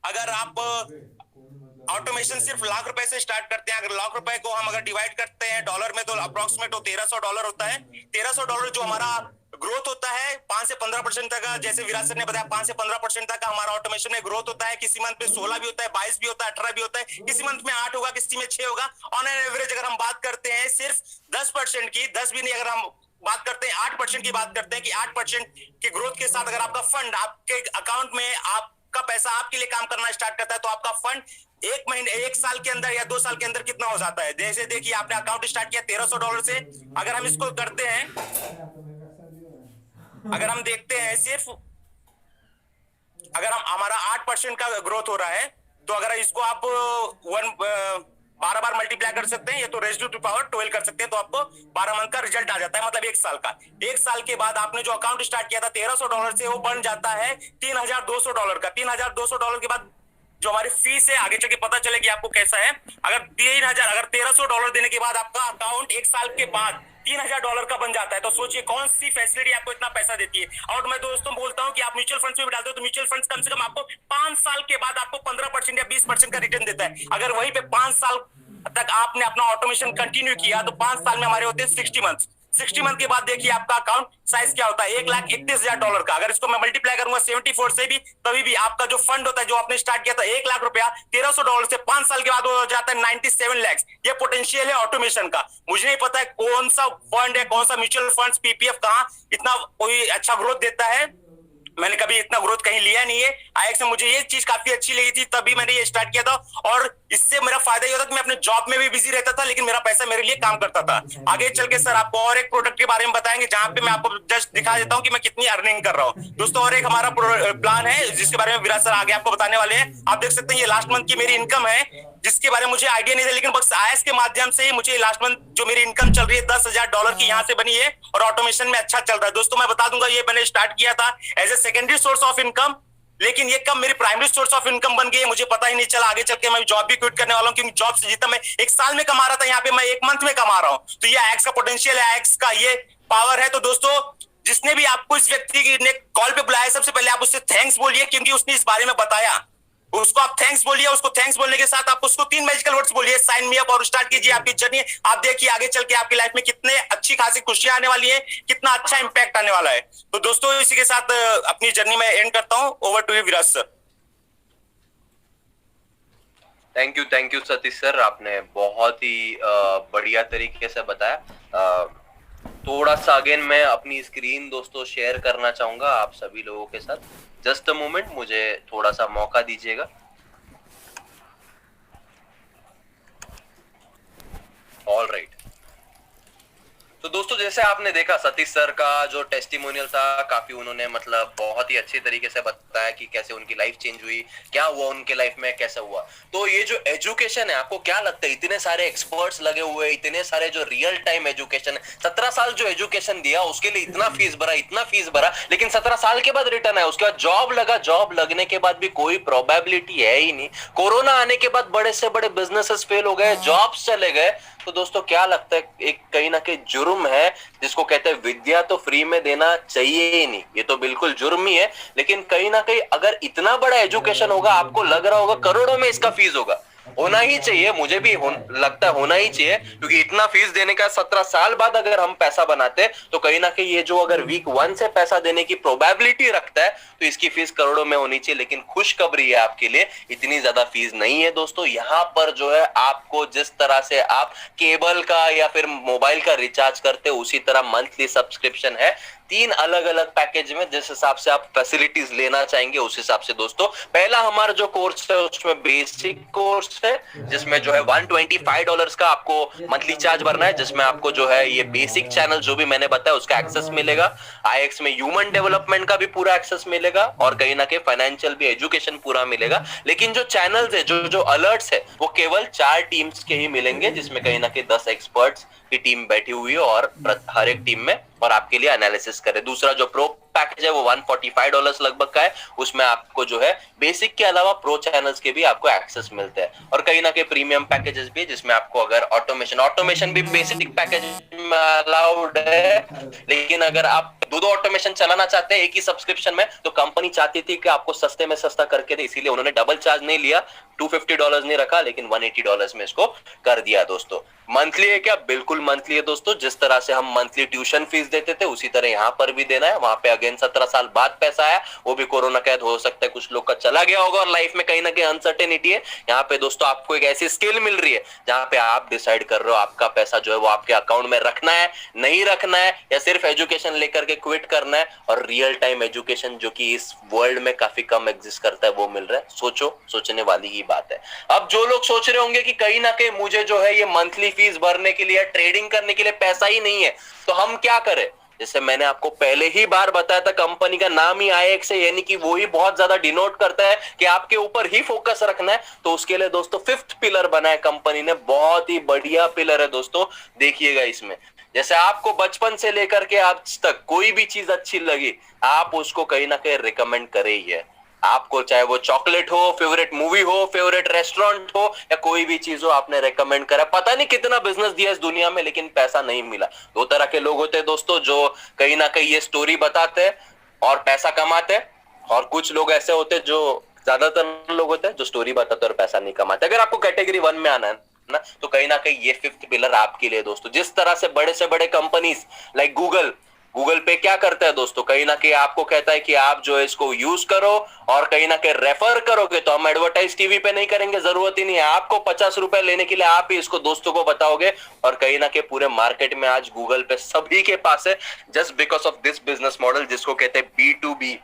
Speaker 3: अगर आप ऑटोमेशन सिर्फ लाख रुपए से स्टार्ट करते हैं, अगर लाख रुपए को हम अगर डिवाइड करते हैं डॉलर में तो अप्रोक्सीमेट $1,300 होता है। $1,300 जो हमारा ग्रोथ होता है 5 से 15% तक, जैसे विराज सर ने बताया 5 से 15% तक हमारा ऑटोमेशन में ग्रोथ होता है। किसी मंथ में 16 भी होता है, 22 भी होता है, 18 भी होता है, किसी मंथ में 8 होगा, किसी में 6 होगा। ऑन एन एवरेज अगर हम बात करते हैं सिर्फ 10% की, 10 भी नहीं, अगर हम बात करते हैं 8% की बात करते हैं कि 8% की ग्रोथ के साथ अगर आपका फंड आपके अकाउंट में आपका पैसा आपके लिए काम करना स्टार्ट करता है तो आपका फंड 1 साल के अंदर या 2 साल के अंदर कितना हो जाता है। जैसे देखिए आपने अकाउंट स्टार्ट किया $1,300 से, अगर हम इसको करते हैं, अगर हम देखते हैं सिर्फ अगर हम हमारा 8% का ग्रोथ हो रहा है तो अगर इसको आप 12 बार मल्टीप्लाई कर सकते हैं, ये तो रेज़ टू पावर 12 कर सकते हैं, तो आपको 12 मंथ का रिजल्ट आ जाता है, मतलब 1 साल का। 1 साल के बाद आपने जो अकाउंट स्टार्ट किया था $1300 से, वो बन जाता है $3200 का। $3200 के बाद जो हमारी फीस है, आगे चल के पता चलेगी आपको कैसा है। अगर $1300 देने के बाद आपका अकाउंट 1 साल के बाद $3000 का बन जाता है, तो सोचिए कौन सी फैसिलिटी आपको इतना पैसा देती है। और मैं दोस्तों बोलता हूं कि आप म्यूचुअल फंड्स में भी डालते हो, तो म्यूचुअल फंड्स कम से कम आपको 5 साल के बाद आपको 15% या 20% का रिटर्न देता है। अगर वहीं पे 5 साल तक आपने अपना ऑटोमेशन कंटिन्यू किया, तो 5 साल में हमारे होते हैं 60 मंथ। 60 मंथ के बाद देखिए आपका अकाउंट साइज क्या होता है, $1,31,000 का। अगर इसको मैं मल्टीप्लाई करूंगा 74 से भी, तभी भी आपका जो फंड होता है, जो आपने स्टार्ट किया था $1,00,000, $1300 से 5 साल के बाद हो जाता है 97 लाख। ये पोटेंशियल है ऑटोमेशन का। मुझे नहीं पता है कौन सा फंड है, कौन सा म्यूचुअल फंड, पीपीएफ कहां इतना कोई अच्छा ग्रोथ देता है। मैंने कभी इतना ग्रोथ कहीं लिया नहीं है। आईएक्स में मुझे ये चीज काफी अच्छी लगी थी, तभी मैंने ये स्टार्ट किया था। और इससे मेरा फायदा ये होता कि मैं अपने जॉब में भी बिजी रहता था, लेकिन मेरा पैसा मेरे लिए काम करता था। आगे चल के सर आपको और एक प्रोडक्ट के बारे में बताएंगे, जहां पे मैं आपको जस्ट दिखा देता हूं कि मैं कितनी अर्निंग कर रहा हूं। दोस्तों और एक हमारा प्लान है, जिसके बारे में विराज सर आगे आपको बताने वाले हैं। आप देख सकते हैं ये लास्ट मंथ की मेरी इनकम है, जिसके बारे में मुझे आइडिया नहीं था, लेकिन बस आईएएस के माध्यम से ही मुझे लास्ट मंथ जो मेरी इनकम चल रही है $10,000 की यहाँ से बनी है, और ऑटोमेशन में अच्छा चल रहा है। दोस्तों मैं बता दूंगा, ये मैंने स्टार्ट किया था as a secondary source of income, लेकिन ये कब मेरी प्राइमरी सोर्स ऑफ इनकम बन गई मुझे पता ही नहीं चला। आगे चल के मैं जॉब भी क्विट करने वाला हूँ, क्योंकि जॉब से जितना मैं 1 साल में कमा रहा था, यहाँ पे मैं 1 मंथ में कमा रहा हूँ। तो ये आईएक्स का पोटेंशियल है, आईएक्स का ये पावर है। तो दोस्तों जिसने भी आपको इस व्यक्ति ने कॉल पे बुलाया, सबसे पहले आप उससे थैंक्स बोलिए, क्योंकि उसने इस बारे में बताया। उसको आप थैंक्स बोलिए, उसको थैंक्स बोलने के साथ आप उसको 3 मैजिकल वर्ड्स बोलिए, साइन मी अप, और स्टार्ट कीजिए आपकी जर्नी। आप देखिए आगे चल के आपकी लाइफ में कितने अच्छी खासी खुशियां आने वाली है, कितना अच्छा इंपैक्ट आने वाला है। तो दोस्तों इसी के साथ अपनी जर्नी में एंड करता हूं। Over to you Viraj sir.
Speaker 2: Thank you Satish sir, आपने बहुत ही बढ़िया तरीके से बताया। थोड़ा सा अगेन मैं अपनी स्क्रीन दोस्तों शेयर करना चाहूंगा आप सभी लोगों के साथ। जस्ट अ मोमेंट, मुझे थोड़ा सा मौका दीजिएगा। All right. तो दोस्तों जैसे आपने देखा सतीश सर का जो टेस्टिमोनियल था, काफी उन्होंने मतलब बहुत ही अच्छे तरीके से बताया कि कैसे उनकी लाइफ चेंज हुई, क्या हुआ उनके लाइफ में, कैसा हुआ। तो ये जो एजुकेशन है, आपको क्या लगता है, इतने सारे एक्सपर्ट्स लगे हुए, इतने सारे जो रियल टाइम एजुकेशन है, 17 साल जो एजुकेशन दिया उसके लिए इतना फीस भरा, लेकिन 17 साल के बाद रिटर्न है। उसके बाद जॉब लगा, जॉब लगने के बाद भी कोई प्रोबेबिलिटी है ही नहीं। कोरोना आने के बाद बड़े से बड़े बिजनेसेस फेल हो गए, जॉब्स चले गए। तो दोस्तों क्या लगता है, एक कहीं ना कहीं जुर्म है, जिसको कहते हैं विद्या तो फ्री में देना चाहिए ही नहीं, ये तो बिल्कुल जुर्म ही है। लेकिन कहीं ना कहीं अगर इतना बड़ा एजुकेशन होगा, आपको लग रहा होगा करोड़ों में इसका फीस होगा, होना ही चाहिए, मुझे भी लगता है होना ही चाहिए, क्योंकि इतना फीस देने का 17 साल बाद अगर हम पैसा बनाते हैं, तो कहीं ना कहीं ये जो अगर वीक 1 से पैसा देने की प्रोबेबिलिटी रखता है, तो इसकी फीस करोड़ों में होनी चाहिए। लेकिन खुशखबरी है आपके लिए, इतनी ज्यादा फीस नहीं है दोस्तों। यहाँ पर जो है आपको जिस तरह से आप केबल का या फिर मोबाइल का रिचार्ज करते हो, उसी तरह मंथली सब्सक्रिप्शन है। 3 अलग अलग पैकेज में जिस हिसाब से आप फैसिलिटीज लेना चाहेंगे उस हिसाब से दोस्तों। पहला हमारा जो कोर्स है उसमें बेसिक कोर्स है, जिसमें जो है $125 का आपको मंथली चार्ज भरना है, जिसमें आपको जो है ये बेसिक चैनल जो भी मैंने बताया उसका एक्सेस मिलेगा। आईएक्स में ह्यूमन डेवलपमेंट का भी पूरा एक्सेस मिलेगा, और कहीं ना कहीं फाइनेंशियल भी एजुकेशन पूरा मिलेगा। लेकिन जो चैनल्स है, जो अलर्ट्स है, वो केवल 4 टीम्स के ही मिलेंगे, जिसमें कहीं ना कहीं 10 एक्सपर्ट्स की टीम बैठी हुई है, और हर एक टीम में और आपके लिए एनालिसिस करे। दूसरा जो प्रो पैकेज है वो $145 लगभग का है, उसमें आपको जो है बेसिक के अलावा प्रो चैनल्स के भी आपको एक्सेस मिलते हैं। और कहीं ना कहीं प्रीमियम पैकेजेस भी, जिसमें आपको अगर ऑटोमेशन भी बेसिक पैकेज में अलाउड है, लेकिन अगर आप दो ऑटोमेशन चलाना चाहते हैं एक ही सब्सक्रिप्शन में, तो कंपनी चाहती थी कि आपको सस्ते में सस्ता करके दे, इसीलिए उन्होंने डबल चार्ज नहीं लिया, $250 नहीं रखा, लेकिन $180 में इसको कर दिया दोस्तों। मंथली है क्या? बिल्कुल मंथली है दोस्तों। जिस तरह से हम मंथली ट्यूशन फीस देते थे, उसी तरह यहाँ पर भी देना है। वहां पे अगेन 17 साल बाद पैसा आया, वो भी कोरोना कैद हो सकता है, कुछ लोग का चला गया होगा, और लाइफ में कहीं ना कहीं अनसर्टेनिटी है। यहाँ पे दोस्तों आपको एक ऐसी स्किल मिल रही है जहां पे आप डिसाइड कर रहे हो आपका पैसा जो है वो आपके अकाउंट में रखना है, नहीं रखना है, या सिर्फ एजुकेशन लेकर के क्विट करना है। और रियल टाइम एजुकेशन जो कि इस वर्ल्ड में काफी कम एग्जिस्ट करता है, वो मिल रहा है। सोचने वाली ही बात है। अब जो लोग सोच रहे होंगे कि कहीं ना कहीं मुझे जो है ये मंथली फीस भरने के लिए, ट्रेडिंग करने के लिए पैसा ही नहीं है, तो हम क्या करें? जैसे मैंने आपको पहले ही बार बताया था, कंपनी का नाम ही IX है, यानी कि वो ही बहुत ज्यादा डिनोट करता है कि आपके ऊपर ही फोकस रखना है। तो उसके लिए दोस्तों फिफ्थ पिलर बना है कंपनी ने, बहुत ही बढ़िया पिलर है दोस्तों, देखिएगा इसमें। जैसे आपको बचपन से लेकर के आज तक कोई भी चीज अच्छी लगी, आप उसको कहीं ना कहीं रिकमेंड करे ही है। आपको चाहे वो चॉकलेट हो, फेवरेट मूवी हो, फेवरेट रेस्टोरेंट हो, या कोई भी चीज हो, आपने रेकमेंड करा, पता नहीं कितना बिजनेस दिया इस दुनिया में, लेकिन पैसा नहीं मिला। दो तरह के लोग होते हैं दोस्तों, जो कहीं ना कहीं ये स्टोरी बताते हैं और पैसा कमाते हैं, और कुछ लोग ऐसे होते हैं, जो ज्यादातर लोग होते हैं जो स्टोरी बताते हैं और पैसा नहीं कमाते। अगर आपको कैटेगरी 1 में आना है ना, तो कहीं ना कहीं ये फिफ्थ पिलर आपके लिए दोस्तों। जिस तरह से बड़े कंपनीज लाइक गूगल पे क्या करता है दोस्तों, कहीं ना कहीं आपको कहता है कि आप जो है इसको यूज करो, और कहीं ना कहीं रेफर करोगे तो हम एडवर्टाइज टीवी पे नहीं करेंगे, जरूरत ही नहीं है आपको 50 रुपए लेने के लिए, आप ही इसको दोस्तों को बताओगे, और कहीं ना कहीं पूरे मार्केट में आज गूगल पे सभी के पास है, just because of this business model जिसको कहते हैं B2B।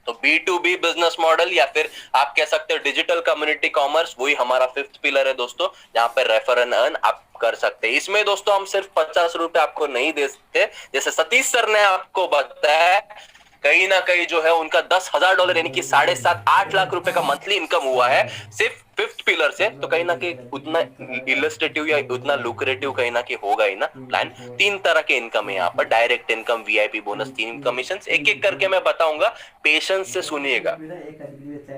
Speaker 2: तो B2B बिजनेस मॉडल, या फिर आप कह सकते हो डिजिटल कम्युनिटी कॉमर्स, वही हमारा फिफ्थ पिलर है दोस्तों, जहां पे रेफर एंड अर्न आप कर सकते हैं। इसमें दोस्तों हम सिर्फ 50 रुपए आपको नहीं दे सकते, जैसे सतीश सर ने आपको बताया, कहीं ना कहीं जो है उनका $10,000 यानी कि 7.5-8 लाख रुपए का मंथली इनकम हुआ है सिर्फ फिफ्थ पिलर से। तो कहीं ना कहीं उतना इलस्ट्रेटिव या उतना लुक्रेटिव कहीं ना कहीं होगा ही ना प्लान। 3 तरह के इनकम है यहाँ पर, direct income, VIP bonus, 3 commission, एक एक करके मैं बताऊंगा, पेशेंस से सुनिएगा।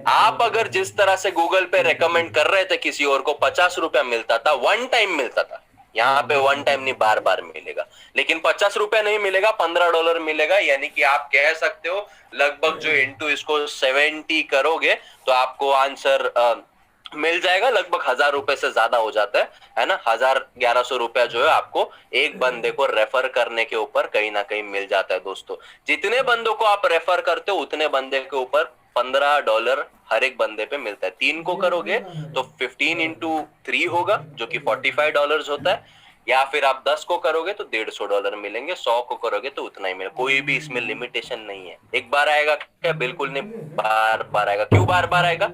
Speaker 2: आप अगर जिस तरह से गूगल पे रेकमेंड कर रहे थे किसी और को, 50 रुपया मिलता था, वन टाइम मिलता था, यहाँ पे वन टाइम नहीं, बार बार मिलेगा, लेकिन 50 रुपया नहीं मिलेगा, $15 मिलेगा। यानी कि आप कह सकते हो लगभग जो इंटू इसको 70 करोगे तो आपको आंसर मिल जाएगा, लगभग 1000 रुपए से ज्यादा हो जाता है ना। 1100 रुपया जो है आपको एक बंदे को रेफर करने के ऊपर कहीं ना कहीं मिल जाता है दोस्तों। जितने बंदों को आप रेफर करते हो उतने बंदे के ऊपर $15 हर एक बंदे पे मिलता है। 3 को करोगे तो 15 इंटू 3 होगा, जो कि $45 होता है, या फिर आप 10 को करोगे तो $150 मिलेंगे, 100 को करोगे तो उतना ही मिलेगा। कोई भी इसमें लिमिटेशन नहीं है। एक बार आएगा क्या? बिल्कुल नहीं, बार बार आएगा। क्यों बार बार आएगा?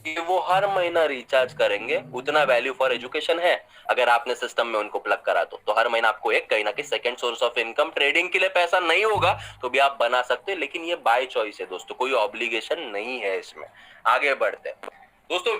Speaker 2: कि वो हर महीना रिचार्ज करेंगे, उतना वैल्यू फॉर एजुकेशन है अगर आपने सिस्टम में उनको प्लग करा तो हर महीना आपको एक कहीं ना कहीं second source of income, trading के लिए पैसा नहीं होगा तो भी आप बना सकते हैं, लेकिन ये बाय चॉइस है दोस्तों, कोई ऑब्लिगेशन नहीं है इसमें। आगे बढ़ते हैं दोस्तों।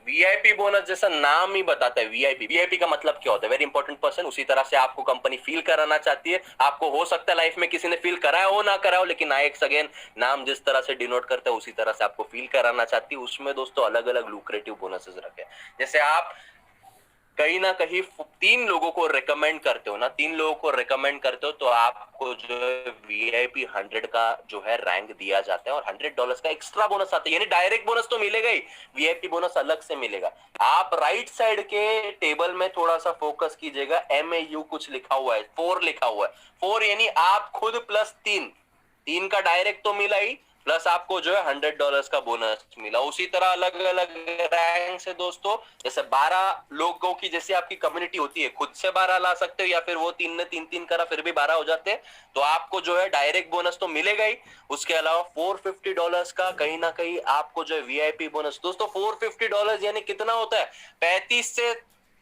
Speaker 2: VIP बोनस जैसा नाम ही बताता है, VIP का मतलब क्या होता है? Very important person. उसी तरह से आपको कंपनी फील कराना चाहती है, आपको हो सकता है लाइफ में किसी ने फील कराया हो ना कराया हो, लेकिन IX अगेन नाम जिस तरह से डिनोट करता है उसी तरह से आपको फील कराना चाहती है। उसमें दोस्तों अलग अलग लुक्रेटिव बोनसेस रखे, जैसे आप कहीं ना कहीं 3 लोगों को रेकमेंड करते हो ना, 3 लोगों को रेकमेंड करते हो तो आपको जो VIP 100 का जो है रैंक दिया जाता है, और $100 का एक्स्ट्रा बोनस आता है। यानी डायरेक्ट बोनस तो मिलेगा ही, VIP बोनस अलग से मिलेगा। आप राइट साइड के टेबल में थोड़ा सा फोकस कीजिएगा, MAU कुछ लिखा हुआ है, 4 लिखा हुआ है। 4 यानी आप खुद प्लस 3 का डायरेक्ट तो मिला ही, प्लस आपको जो है $100 का बोनस मिला। उसी तरह अलग अलग रैंक से दोस्तों, जैसे 12 लोगों की जैसे आपकी कम्युनिटी होती है, खुद से 12 ला सकते हो, या फिर वो 3 ने 3 करा फिर भी 12 हो जाते हैं, तो आपको जो है डायरेक्ट बोनस तो मिलेगा ही। उसके अलावा $450 का कहीं ना कहीं आपको जो है VIP बोनस। दोस्तों $450 यानी कितना होता है? 35 से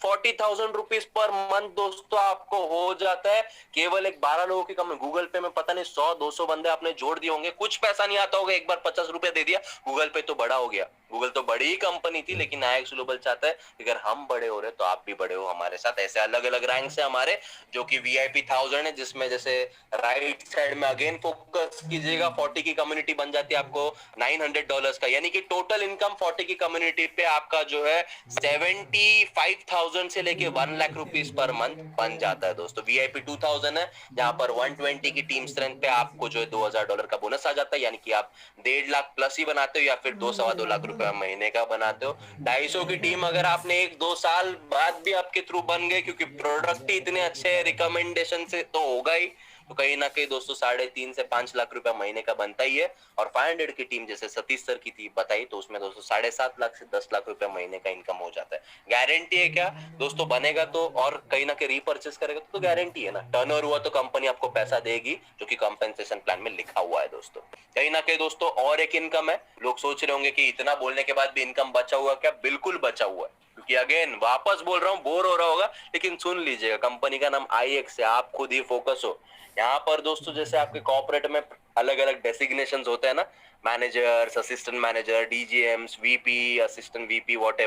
Speaker 2: 40,000 रुपीज पर मंथ दोस्तों आपको हो जाता है, केवल एक 12 लोगों की कम। गूगल पे में पता नहीं 100-200 बंदे आपने जोड़ दिए होंगे, कुछ पैसा नहीं आता होगा, एक बार 50 रुपया दे दिया, गूगल पे तो बड़ा हो गया। गूगल तो बड़ी ही कंपनी थी, लेकिन IX ग्लोबल चाहता है अगर हम बड़े हो रहे तो आप भी बड़े हो हमारे साथ। ऐसे अलग अलग रैंक है हमारे, जो कि VIP 1000 है, जिसमें जैसे राइट साइड में अगेन फोकस कीजिएगा, 40 की कम्युनिटी बन जाती है आपको $900 का, यानी कि टोटल इनकम 40 की कम्युनिटी पे आपका जो है 75,000 से लेके 1 लाख रुपीस पर मंथ बन जाता है दोस्तों। VIP 2000 है, जहां पर 120 की टीम स्ट्रेंथ पे आपको जो है $2,000 का बोनस आ जाता है, यानी कि आप 1.5 लाख प्लस ही बनाते हो, या फिर 2-2.25 लाख रुपए महीने का बनाते हो। 250 की टीम अगर आपने 1-2 साल बाद भी आपके थ्रू बन गए, क्योंकि प्रोडक्ट ही इतने अच्छे हैं, रिकमेंडेशन से तो होगा ही, तो कहीं ना कहीं दोस्तों 3.5 से 5 लाख रुपया महीने का बनता ही है। और 500 की टीम जैसे सतीश सर की थी बताई, तो उसमें दोस्तों 7.5 लाख से 10 लाख रुपया महीने का इनकम हो जाता है। गारंटी है क्या दोस्तों? बनेगा तो, और कहीं ना कहीं रीपर्चेस करेगा तो गारंटी है ना, टर्नओवर हुआ तो कंपनी आपको पैसा देगी, जो कि कंपेंसेशन प्लान में लिखा हुआ है दोस्तों। कहीं ना कहीं दोस्तों और एक इनकम है। लोग सोच रहे होंगे कि इतना बोलने के बाद भी इनकम बचा हुआ क्या? बिल्कुल बचा हुआ है। क्योंकि अगेन वापस बोल रहा हूँ, बोर हो रहा होगा लेकिन सुन लीजिएगा, कंपनी का नाम IX है, आप खुद ही फोकस हो। यहाँ पर दोस्तों जैसे आपके कॉर्पोरेट में अलग अलग डेसिग्नेशंस होते हैं ना, managers, assistant manager, DGMs, VP, assistant VP, what,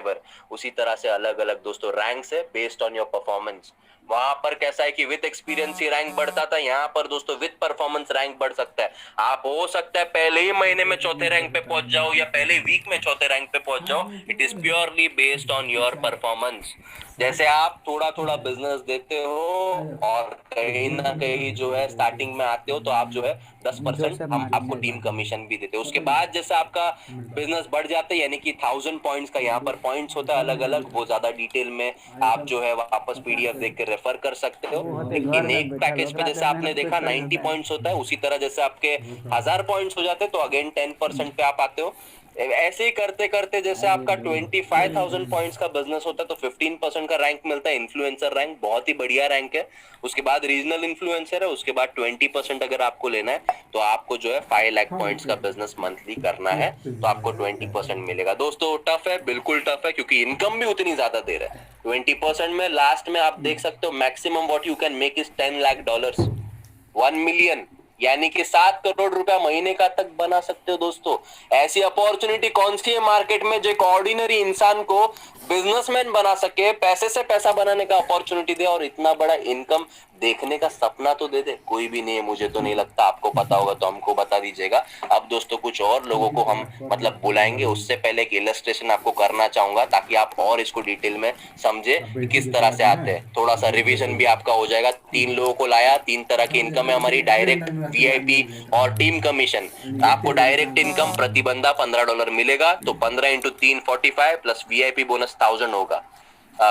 Speaker 2: उसी तरह से अलग अलग दोस्तों रैंक्स है बेस्ड ऑन योर परफॉर्मेंस। वहां पर कैसा है कि विद एक्सपीरियंस ही रैंक बढ़ता था, यहाँ पर दोस्तों विद परफॉर्मेंस रैंक बढ़ सकता है। आप हो सकता है पहले ही महीने में चौथे रैंक पे पहुंच जाओ या पहले वीक में चौथे रैंक पे पहुंच जाओ। It is purely based on your performance. जैसे आप थोड़ा थोड़ा बिजनेस देते हो और कहीं ना कहीं जो है स्टार्टिंग में आते हो तो आप जो है 10% हम आपको टीम कमीशन भी देते हैं। उसके बाद जैसे आपका बिजनेस बढ़ जाता है, यानी कि 1000 पॉइंट्स का यहाँ पर पॉइंट्स होता है अलग अलग, वो ज्यादा डिटेल में आप जो है वापस PDF देख के रेफर कर सकते हो। लेकिन एक पैकेज पे जैसे आपने देखा 90 पॉइंट्स होता है, उसी तरह जैसे आपके 1000 पॉइंट्स हो जाते हैं तो अगेन 10% पे आप आते हो। ऐसे ही करते करते जैसे आपका 25,000 पॉइंट्स का बिजनेस होता है तो 15% का रैंक मिलता है, इन्फ्लुएंसर रैंक, बहुत ही बढ़िया रैंक है। उसके बाद रीजनल इन्फ्लुएंसर है, उसके बाद 20% अगर आपको लेना है तो आपको जो है 5 लाख पॉइंट्स का बिजनेस मंथली करना है तो आपको 20% मिलेगा। दोस्तों टफ है, बिल्कुल टफ है, क्योंकि इनकम भी उतनी ज्यादा दे रहा है। 20% में लास्ट में आप देख सकते हो maximum what you can make is $10 lakh, 1 million, यानी कि 7 करोड़ रुपया महीने का तक बना सकते हो। दोस्तों ऐसी अपॉर्चुनिटी कौन सी है मार्केट में जो एक ऑर्डिनरी इंसान को बिजनेसमैन बना सके, पैसे से पैसा बनाने का अपॉर्चुनिटी दे और इतना बड़ा इनकम देखने का सपना तो दे दे? कोई भी नहीं है, मुझे तो नहीं लगता। आपको पता होगा तो हमको बता दीजिएगा। अब दोस्तों कुछ और लोगों को हम मतलब बुलाएंगे, उससे पहले एक इलस्ट्रेशन आपको करना चाहूंगा ताकि आप और इसको डिटेल में समझे किस तरह से आते हैं। थोड़ा सा रिवीजन भी आपका हो जाएगा। 3 लोगों को लाया, 3 तरह की इनकम है हमारी, डायरेक्ट, VIP और टीम कमीशन। आपको डायरेक्ट इनकम प्रति बंदा $15 मिलेगा, तो 15 इंटू 3 45 प्लस VIP बोनस 1000 होगा,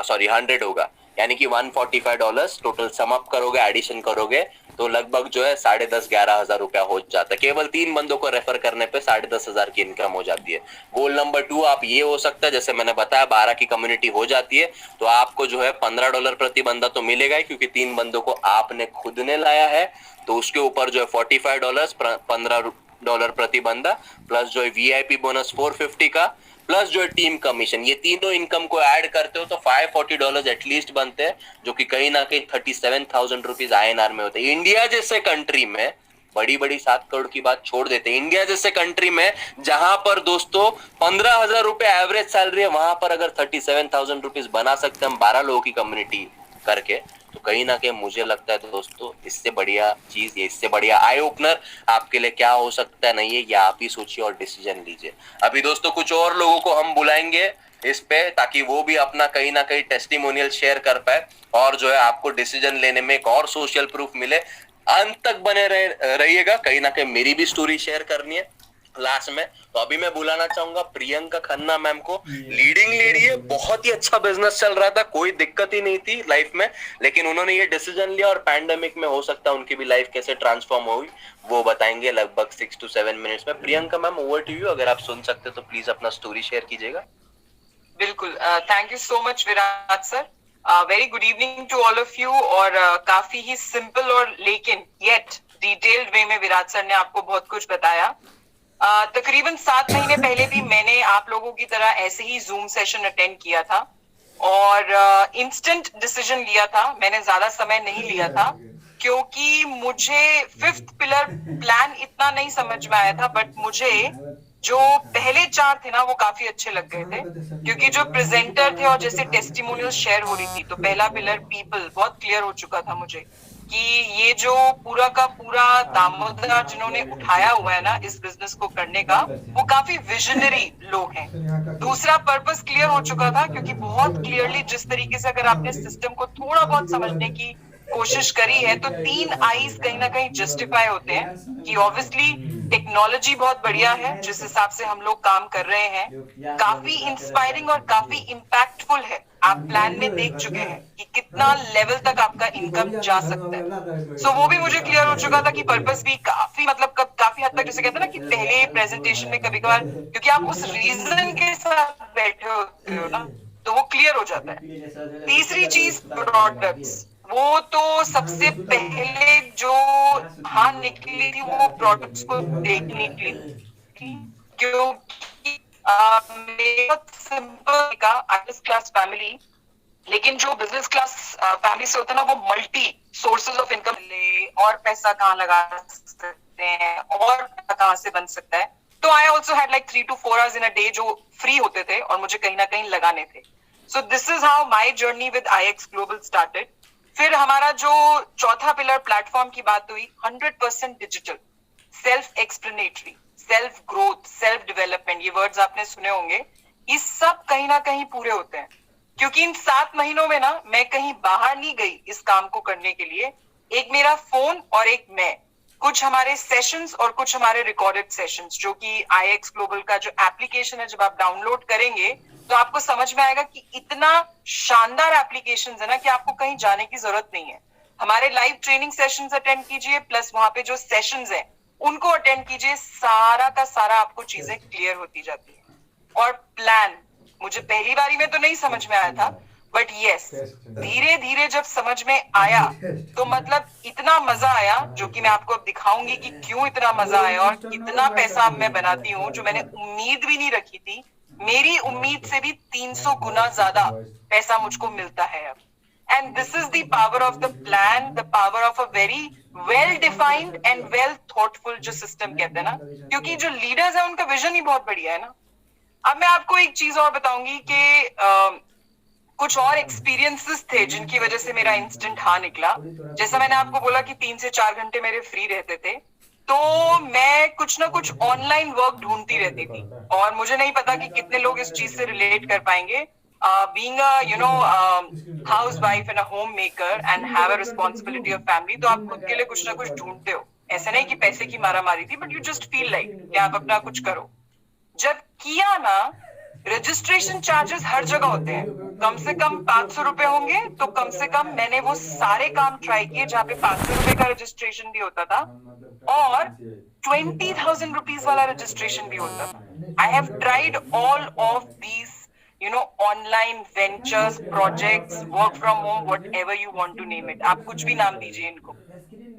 Speaker 2: सॉरी 100 होगा, यानी कि $145 टोटल सम अप करोगे, एडिशन करोगे तो लगभग जो है 10,500-11,000 रुपया हो जाता है। केवल 3 बंदों को रेफर करने पे 10,500 की इनकम हो जाती है। गोल नंबर 2 आप ये हो सकता है, जैसे मैंने बताया 12 की कम्युनिटी हो जाती है तो आपको जो है $15 प्रति बंदा तो मिलेगा ही, क्योंकि 3 बंदों को आपने खुद ने लाया है। तो उसके ऊपर जो है $45, $15 प्रति बंदा, प्लस जो है VIP बोनस 450 का, प्लस जो है टीम कमीशन, ये तीनों इनकम को ऐड करते हो तो $540 एटलीस्ट बनते हैं, जो कि कहीं ना कहीं 37,000 रुपीज INR में होते हैं। इंडिया जैसे कंट्री में, बड़ी बड़ी 7 करोड़ की बात छोड़ देते हैं, इंडिया जैसे कंट्री में जहां पर दोस्तों 15,000 रुपए एवरेज सैलरी है, वहां पर अगर 37,000 रुपीज बना सकते हैं हम 12 लोगों की कम्युनिटी करके, तो कहीं ना कहीं मुझे लगता है दोस्तों इससे बढ़िया चीज, ये इससे बढ़िया आई ओपनर आपके लिए क्या हो सकता है नहीं है, ये आप ही सोचिए और डिसीजन लीजिए। अभी दोस्तों कुछ और लोगों को हम बुलाएंगे इस पे, ताकि वो भी अपना कहीं ना कहीं टेस्टिमोनियल शेयर कर पाए और जो है आपको डिसीजन लेने में एक और सोशल प्रूफ मिले। अंत तक बने रहिएगा, कहीं ना कहीं मेरी भी स्टोरी शेयर करनी है लास्ट में। तो अभी मैं बुलाना चाहूंगा प्रियंका खन्ना मैम को। लीडिंग लेडी है, बहुत ही अच्छा बिजनेस चल रहा था, कोई दिक्कत ही नहीं थी लाइफ में, लेकिन उन्होंने ये डिसीजन लिया और पैंडेमिक में हो सकता है उनकी भी लाइफ कैसे ट्रांसफॉर्म हुई वो बताएंगे लगभग 6 to 7 मिनट्स में। Priyanka ma'am over to you, अगर आप सुन सकते तो प्लीज अपना स्टोरी शेयर कीजिएगा।
Speaker 4: बिल्कुल, thank you so much Virat sir. Very good evening to all of you. और काफी ही सिंपल और लेकिन येट डिटेल्ड वे में विराट सर ने आपको बहुत कुछ बताया। तकरीबन 7 महीने पहले भी मैंने आप लोगों की तरह ऐसे ही जूम सेशन अटेंड किया था और इंस्टेंट डिसीजन लिया था। मैंने ज्यादा समय नहीं लिया था क्योंकि मुझे 5th पिलर प्लान इतना नहीं समझ में आया था, बट मुझे जो पहले 4 थे ना वो काफी अच्छे लग गए थे, क्योंकि जो प्रेजेंटर थे और जैसे टेस्टिमोनियल्स शेयर हो रही थी, तो पहला पिलर पीपल बहुत क्लियर हो चुका था मुझे कि ये जो पूरा का पूरा दामोदर जिन्होंने उठाया हुआ है ना इस बिजनेस को करने का, वो काफी विजनरी लोग हैं। दूसरा पर्पस क्लियर हो चुका था, क्योंकि बहुत क्लियरली जिस तरीके से अगर आपने सिस्टम को थोड़ा बहुत समझने की कोशिश करी है तो 3 आईज कहीं ना कहीं जस्टिफाई होते हैं कि ऑब्वियसली टेक्नोलॉजी बहुत बढ़िया है जिस हिसाब से हम लोग काम कर रहे हैं, काफी इंस्पायरिंग और काफी इम्पैक्टफुल है। आप प्लान में देख चुके हैं कि कितना लेवल तक आपका इनकम जा सकता है। सो वो भी मुझे क्लियर हो चुका था कि पर्पस भी काफी मतलब काफी हद तक, जैसे कहते हैं ना कि पहले प्रेजेंटेशन में कभी कभार क्योंकि आप उस रीजन के साथ बैठे होते हो ना तो वो क्लियर हो जाता है। तीसरी चीज प्रोडक्ट्स, वो तो सबसे पहले जो हाँ निकली थी वो प्रोडक्ट्स को देखने के लिए, क्योंकि मेरे सिंपल का आईएएस क्लास फैमिली, लेकिन जो बिजनेस क्लास फैमिली से होता है ना, वो मल्टी सोर्सेज ऑफ इनकम ले, और पैसा कहाँ लगा सकते हैं, और कहाँ से बन सकता है। तो I also had like 3 to 4 hours in a day जो फ्री होते थे और मुझे कहीं ना कहीं लगाने थे। So this is how my journey with IX global started. फिर हमारा जो चौथा पिलर प्लेटफॉर्म की बात हुई, 100% digital, self explanatory, self growth, self development, ये वर्ड्स आपने सुने होंगे। ये सब कहीं ना कहीं पूरे होते हैं, क्योंकि इन 7 महीनों में ना मैं कहीं बाहर नहीं गई इस काम को करने के लिए। एक मेरा फोन और एक मैं, कुछ हमारे सेशंस और कुछ हमारे रिकॉर्डेड सेशंस, जो कि IX ग्लोबल का जो एप्लीकेशन है, जब आप डाउनलोड करेंगे तो आपको समझ में आएगा कि इतना शानदार एप्लीकेशन है ना कि आपको कहीं जाने की जरूरत नहीं है। हमारे लाइव ट्रेनिंग सेशंस अटेंड कीजिए, प्लस वहां पे जो सेशंस हैं उनको अटेंड कीजिए, सारा का सारा आपको चीजें क्लियर होती जाती है। और प्लान मुझे पहली बारी में तो नहीं समझ में आया था, बट यस, धीरे धीरे जब समझ में आया तो मतलब इतना मजा आया, जो कि मैं आपको अब दिखाऊंगी कि क्यों इतना मजा आया और कितना पैसा अब मैं बनाती हूँ, जो मैंने उम्मीद भी नहीं रखी थी। मेरी उम्मीद से भी 300 गुना ज्यादा पैसा मुझको मिलता है अब। And this is the power of the plan, the power of a very well defined and well thoughtful जो सिस्टम कहते हैं ना, क्योंकि जो लीडर्स है उनका विजन ही बहुत बढ़िया है ना। अब मैं आपको एक चीज और बताऊंगी कि कुछ और एक्सपीरियंसेस थे जिनकी वजह से मेरा इंस्टेंट हाँ निकला। जैसा मैंने आपको बोला कि 3 से 4 घंटे मेरे फ्री रहते थे, तो मैं कुछ ना कुछ ऑनलाइन वर्क ढूंढती रहती थी, और मुझे नहीं पता कि कितने लोग इस चीज से रिलेट कर पाएंगे। Being a house wife and a home maker and have a responsibility of family, तो आप खुद के लिए कुछ ना कुछ ढूंढते हो। ऐसा नहीं कि पैसे की मारा मारी थी, but you just feel like कि आप अपना कुछ करो। जब किया ना, रजिस्ट्रेशन चार्जेस हर जगह होते हैं, कम से कम 500 रुपए होंगे, तो कम से कम मैंने वो सारे काम ट्राई किए जहाँ पे 500 रुपए का रजिस्ट्रेशन भी होता था और 20,000 रुपीज वाला रजिस्ट्रेशन भी होता था। I have tried all of these online ventures, projects, work from home, whatever you want to name it, आप कुछ भी नाम दीजिए इनको।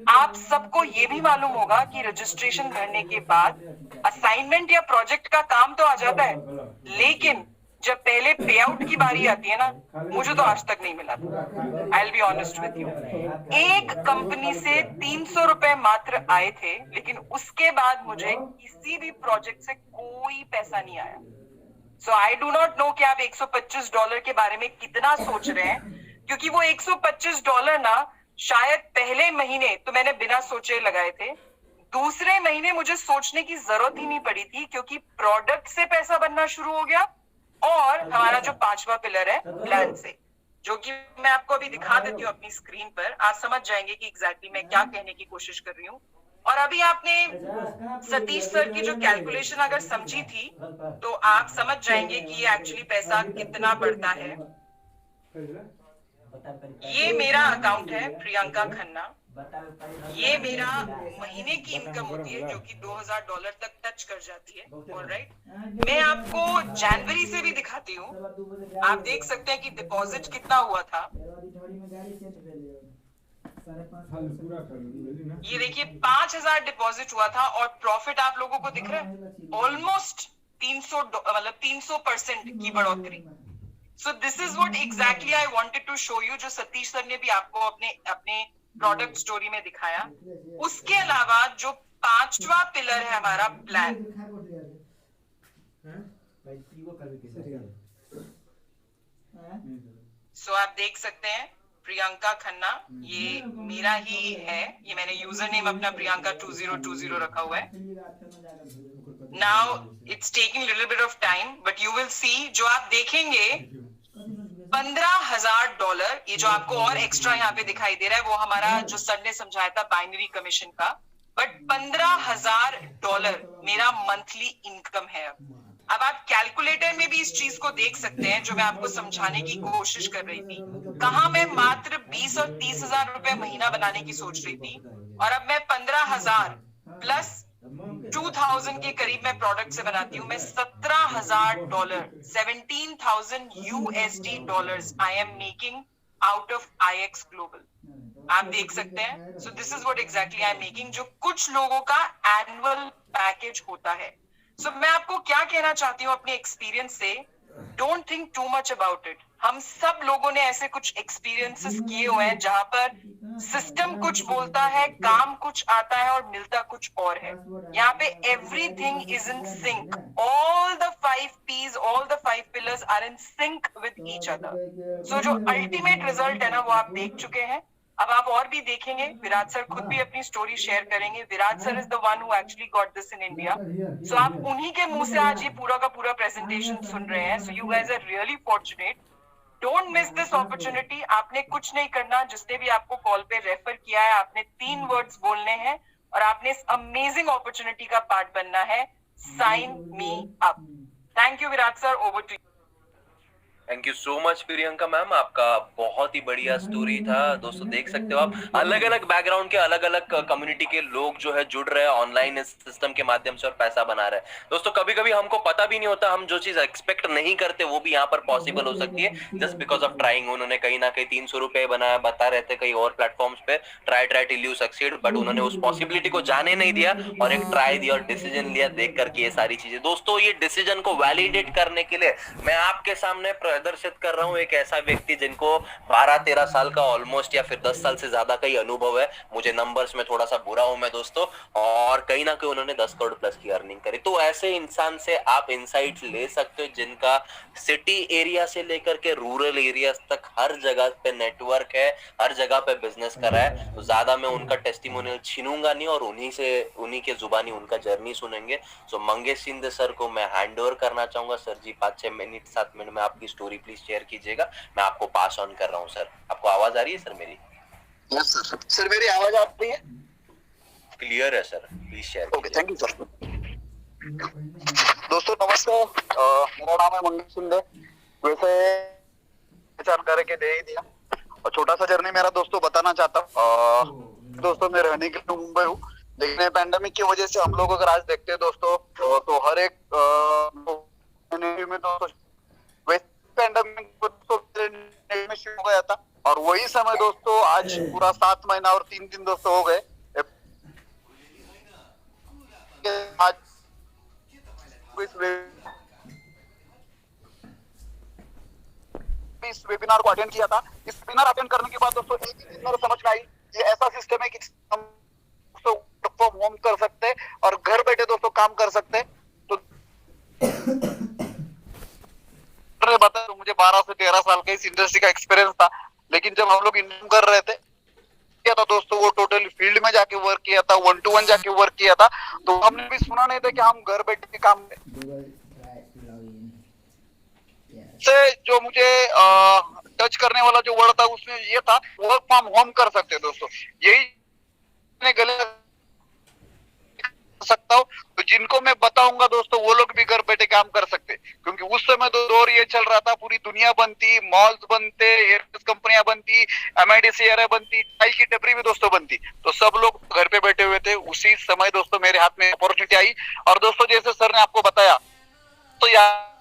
Speaker 4: आप सबको ये भी मालूम होगा कि रजिस्ट्रेशन भरने के बाद असाइनमेंट या प्रोजेक्ट का काम तो आ जाता है, लेकिन जब पहले पे आउट की बारी आती है ना, मुझे तो आज तक नहीं मिला था। I will be honest with you. एक कंपनी से 300 रुपए मात्र आए थे, लेकिन उसके बाद मुझे किसी भी प्रोजेक्ट से कोई पैसा नहीं आया। सो आई डू नॉट नो कि आप $125 के बारे में कितना सोच रहे हैं, क्योंकि वो $125 ना शायद पहले महीने तो मैंने बिना सोचे लगाए थे, दूसरे महीने मुझे सोचने की जरूरत ही नहीं पड़ी थी, क्योंकि प्रोडक्ट से पैसा बनना शुरू हो गया। और हमारा जो 5वां पिलर है प्लान से, जो कि मैं आपको अभी दिखा देती हूँ अपनी स्क्रीन पर, आप समझ जाएंगे कि एग्जैक्टली मैं क्या कहने की कोशिश कर रही हूँ। और अभी आपने सतीश सर की जो कैलकुलेशन अगर समझी थी, तो आप समझ जाएंगे कि ये एक्चुअली पैसा कितना बढ़ता है। ये मेरा अकाउंट है प्रियंका खन्ना। ये मेरा महीने की इनकम होती है, जो कि $2,000 तक टच कर जाती है। ऑलराइट, मैं आपको जनवरी से भी दिखाती हूँ। आप देख सकते हैं कि डिपॉजिट कितना हुआ था। ये देखिए 5,000 डिपॉजिट हुआ था, और प्रॉफिट आप लोगों को दिख रहा है ऑलमोस्ट 300% की बढ़ोतरी। So this is what exactly I wanted to show you, जो सतीश सर ने भी आपको अपने प्रोडक्ट स्टोरी में दिखाया। उसके अलावा जो 5वां पिलर है हमारा प्लान, सो आप देख सकते हैं प्रियंका खन्ना, ये मेरा ही है। ये मैंने यूजर नेम अपना प्रियंका 2020 रखा हुआ है। Now it's taking little bit of time, but you will see, जो आप देखेंगे $15,000, ये जो आपको और एक्स्ट्रा यहाँ पे दिखाई दे रहा है, वो हमारा जो सर ने समझाया था बाइनरी कमीशन का। बट $15,000 मेरा मंथली इनकम है। अब आप कैलकुलेटर में भी इस चीज को देख सकते हैं, जो मैं आपको समझाने की कोशिश कर रही थी। कहाँ मैं मात्र 20 और 30,000 रुपए महीना बनाने की सोच रही थी, और अब मैं 15,000 प्लस 2,000 के करीब मैं प्रोडक्ट से बनाती हूँ। मैं $17,000, $17,000 I am making out of IX global. आप देख सकते हैं। So this is what exactly I am making, जो कुछ लोगों का एनुअल पैकेज होता है। सो मैं आपको क्या कहना चाहती हूँ अपने एक्सपीरियंस से, don't think too much about it. हम सब लोगों ने ऐसे कुछ एक्सपीरियंसेस किए हुए हैं जहां पर सिस्टम कुछ बोलता है, काम कुछ आता है और मिलता कुछ और है। यहाँ पे everything is in sync, all the 5 P's, all the 5 pillars are in sync with each other. So जो अल्टीमेट रिजल्ट है ना वो आप देख चुके हैं, अब आप और भी देखेंगे। विराट सर खुद भी अपनी स्टोरी शेयर करेंगे। Virat sir is the one who actually got this in India. So आप उन्हीं के मुंह से आज ये पूरा का पूरा प्रेजेंटेशन सुन रहे हैं। So you guys are really fortunate, don't miss this opportunity. आपने कुछ नहीं करना, जिसने भी आपको कॉल पे रेफर किया है आपने 3 वर्ड्स बोलने हैं और आपने इस अमेजिंग अपॉर्चुनिटी का पार्ट बनना है। Sign me up. Thank you Virat sir, over to you.
Speaker 2: Thank you so much Priyanka ma'am, आपका बहुत ही बढ़िया स्टोरी था। दोस्तों देख सकते हो आप, अलग अलग बैकग्राउंड के अलग अलग कम्युनिटी के लोग जो है जुड़ रहे हैं ऑनलाइन इस सिस्टम के माध्यम से और पैसा बना रहे हैं। दोस्तों कभी कभी हमको पता भी नहीं होता, हम जो चीज एक्सपेक्ट नहीं करते वो भी यहाँ पर पॉसिबल हो सकती है जस्ट बिकॉज ऑफ ट्राइंग। उन्होंने कहीं ना कहीं 300 रुपए बनाया, बता रहे थे कहीं और प्लेटफॉर्म्स पे, try till you succeed, but उन्होंने उस पॉसिबिलिटी को जाने नहीं दिया और एक ट्राई दिया और डिसीजन लिया देख करके ये सारी चीजें। दोस्तों ये डिसीजन को वैलिडेट करने के लिए मैं आपके सामने प्रदर्शित कर रहा हूं एक ऐसा व्यक्ति जिनको 12-13 साल का ऑलमोस्ट या फिर 10 साल से ज्यादा का ही अनुभव है। मुझे नंबर्स में थोड़ा सा बुरा हूं मैं दोस्तों, और कहीं ना कहीं उन्होंने 10 करोड़ प्लस की अर्निंग करी। तो ऐसे इंसान से आप इनसाइट्स ले सकते हो जिनका सिटी एरिया से लेकर के रूरल एरिया तक हर जगह पे नेटवर्क है, हर जगह पे बिजनेस कर रहा है। तो ज्यादा मैं उनका टेस्टिमोनियल छीनूंगा नहीं और उन्हीं के जुबानी उनका जर्नी सुनेंगे। सो मंगेश शिंदे सर को मैं हैंड ओवर करना चाहूंगा। सर जी 5-6 मिनट 7 मिनट में आपकी स्टोरी प्लीज शेयर कीजिएगा। मैं आपको पास ऑन कर रहा हूँ सर। आपको आवाज आ रही है सर मेरी?
Speaker 5: Yes sir. सर मेरी आवाज आ रही है?
Speaker 2: क्लियर है sir, please share.
Speaker 5: Okay, thank you sir. दोस्तों नमस्कार, मेरा नाम है मंगेश शिंदे। वैसे जानकारी के दे ही दिया और छोटा सा जर्नी मेरा दोस्तों बताना चाहता हूँ। दोस्तों मैं रहने के लिए मुंबई हूँ, लेकिन पैंडेमिक की वजह से हम लोग अगर आज देखते हैं दोस्तों तो हर एक में दोस्तों पैंडेमिक में शुरू हो गया था और वही समय दोस्तों आज पूरा 7 महीना और 3 दिन दोस्तों हो गए। आज इस वेबिनार को अटेंड किया था। इस वेबिनार अटेंड करने के बाद दोस्तों एक ही चीज मेरे समझ में आई, ये ऐसा सिस्टम है कि हम दोस्तों वर्क फ्रॉम होम कर सकते हैं और घर बैठे दोस्तों काम कर सकते हैं। तो बताया तो मुझे 12 से 13 साल का इस इंडस्ट्री का एक्सपीरियंस था, लेकिन जब हम लोग इनकम कर रहे थे किया था दोस्तों, वो टोटली फील्ड में जाके वर्क किया था, 1-to-1 जाके वर्क किया था। तो हमने भी सुना नहीं था कि हम घर बैठे के काम से जो मुझे टच करने वाला जो वर्ड था उसमें ये था वर्क फ्रॉम होम कर सकते दोस्तों। यही गले सकता हूँ, तो जिनको मैं बताऊंगा दोस्तों वो लोग भी घर बैठे काम कर सकते, क्योंकि उस समय तो दौर ये चल रहा था, पूरी दुनिया बनती, मॉल्स बनते, एयरटेल कंपनियां बनती, एमआईडीसी बनती, चाय की टपरी भी दोस्तों बनती, तो सब लोग घर पे बैठे हुए थे। उसी समय दोस्तों मेरे हाथ में अपॉर्चुनिटी आई और दोस्तों जैसे सर ने आपको बताया तो यार,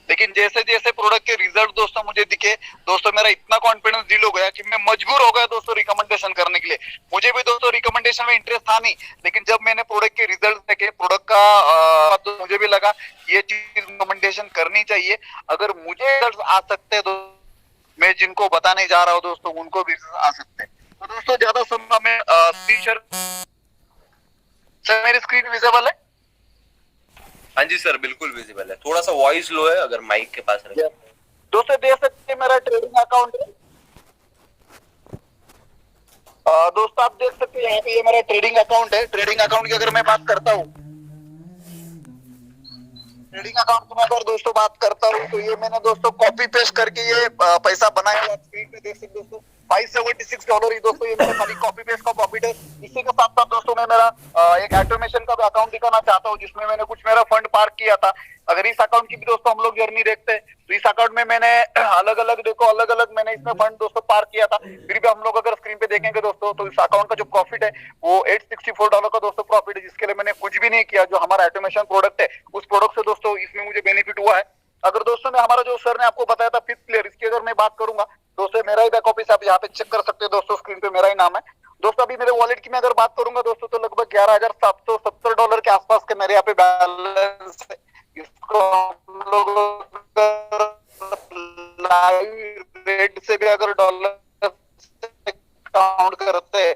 Speaker 5: लेकिन जैसे जैसे प्रोडक्ट के रिजल्ट दोस्तों मुझे दिखे दोस्तों, मेरा इतना कॉन्फिडेंस डील हो गया कि मैं मजबूर हो गया दोस्तों रिकमेंडेशन करने के लिए। मुझे भी दोस्तों रिकमेंडेशन में इंटरेस्ट था नहीं, लेकिन जब मैंने प्रोडक्ट के रिजल्ट देखे, प्रोडक्ट का तो मुझे भी लगा ये चीज रिकमेंडेशन करनी चाहिए। अगर मुझे रिजल्ट आ सकते हैं तो मैं जिनको बताने जा रहा हूँ दोस्तों उनको भी आ सकते हैं। तो दोस्तों ज्यादा समय में सर मेरी स्क्रीन विजिबल है?
Speaker 2: हाँ जी सर बिल्कुल विजिबल है, थोड़ा सा वॉइस लो है, अगर माइक के पास रहे।
Speaker 5: दोस्तों देख सकते हैं मेरा ट्रेडिंग अकाउंट है। दोस्तों आप देख सकते हैं यहाँ पे ये मेरा ट्रेडिंग अकाउंट है। ट्रेडिंग अकाउंट की अगर मैं बात करता हूँ, ट्रेडिंग अकाउंट की मैं अगर दोस्तों बात करता हूँ तो ये मैंने दोस्तों कॉपी पेस्ट करके ये पैसा बनाया हुआ, स्क्रीन पे देख सकते दोस्तों $576 ही दोस्तों ये मेरा खाली कॉपी पेस्ट का प्रॉफिट है। इसी के साथ साथ दोस्तों मैं मेरा एक ऑटोमेशन का भी अकाउंट दिखाना चाहता हूँ जिसमें मैंने कुछ मेरा फंड पार्क किया था। अगर इस अकाउंट की भी दोस्तों हम लोग जर्नी देखते हैं तो इस अकाउंट में मैंने अलग अलग मैंने इसमें फंड दोस्तों पार्क किया था। फिर भी हम लोग अगर स्क्रीन पे देखेंगे दोस्तों तो इस अकाउंट का जो प्रॉफिट है वो $864 का दोस्तों प्रॉफिट है, जिसके लिए मैंने कुछ भी नहीं किया। जो हमारा ऑटोमेशन प्रोडक्ट है उस प्रोडक्ट से दोस्तों इसमें मुझे बेनिफिट हुआ है। अगर दोस्तों मैं हमारा जो सर ने आपको बताया था 5th प्लेयर, इसकी अगर मैं बात करूंगा दोस्तों, मेरा ही बैक ऑफिस आप यहाँ पे चेक कर सकते हैं दोस्तों, स्क्रीन पे मेरा ही नाम है दोस्तों। अभी मेरे वॉलेट की मैं अगर बात करूंगा दोस्तों तो लगभग $11,770 के आसपास के मेरे यहाँ पे बैलेंस है। इसको हम लोग लाइव रेट से भी अगर डॉलर काउंट करते हैं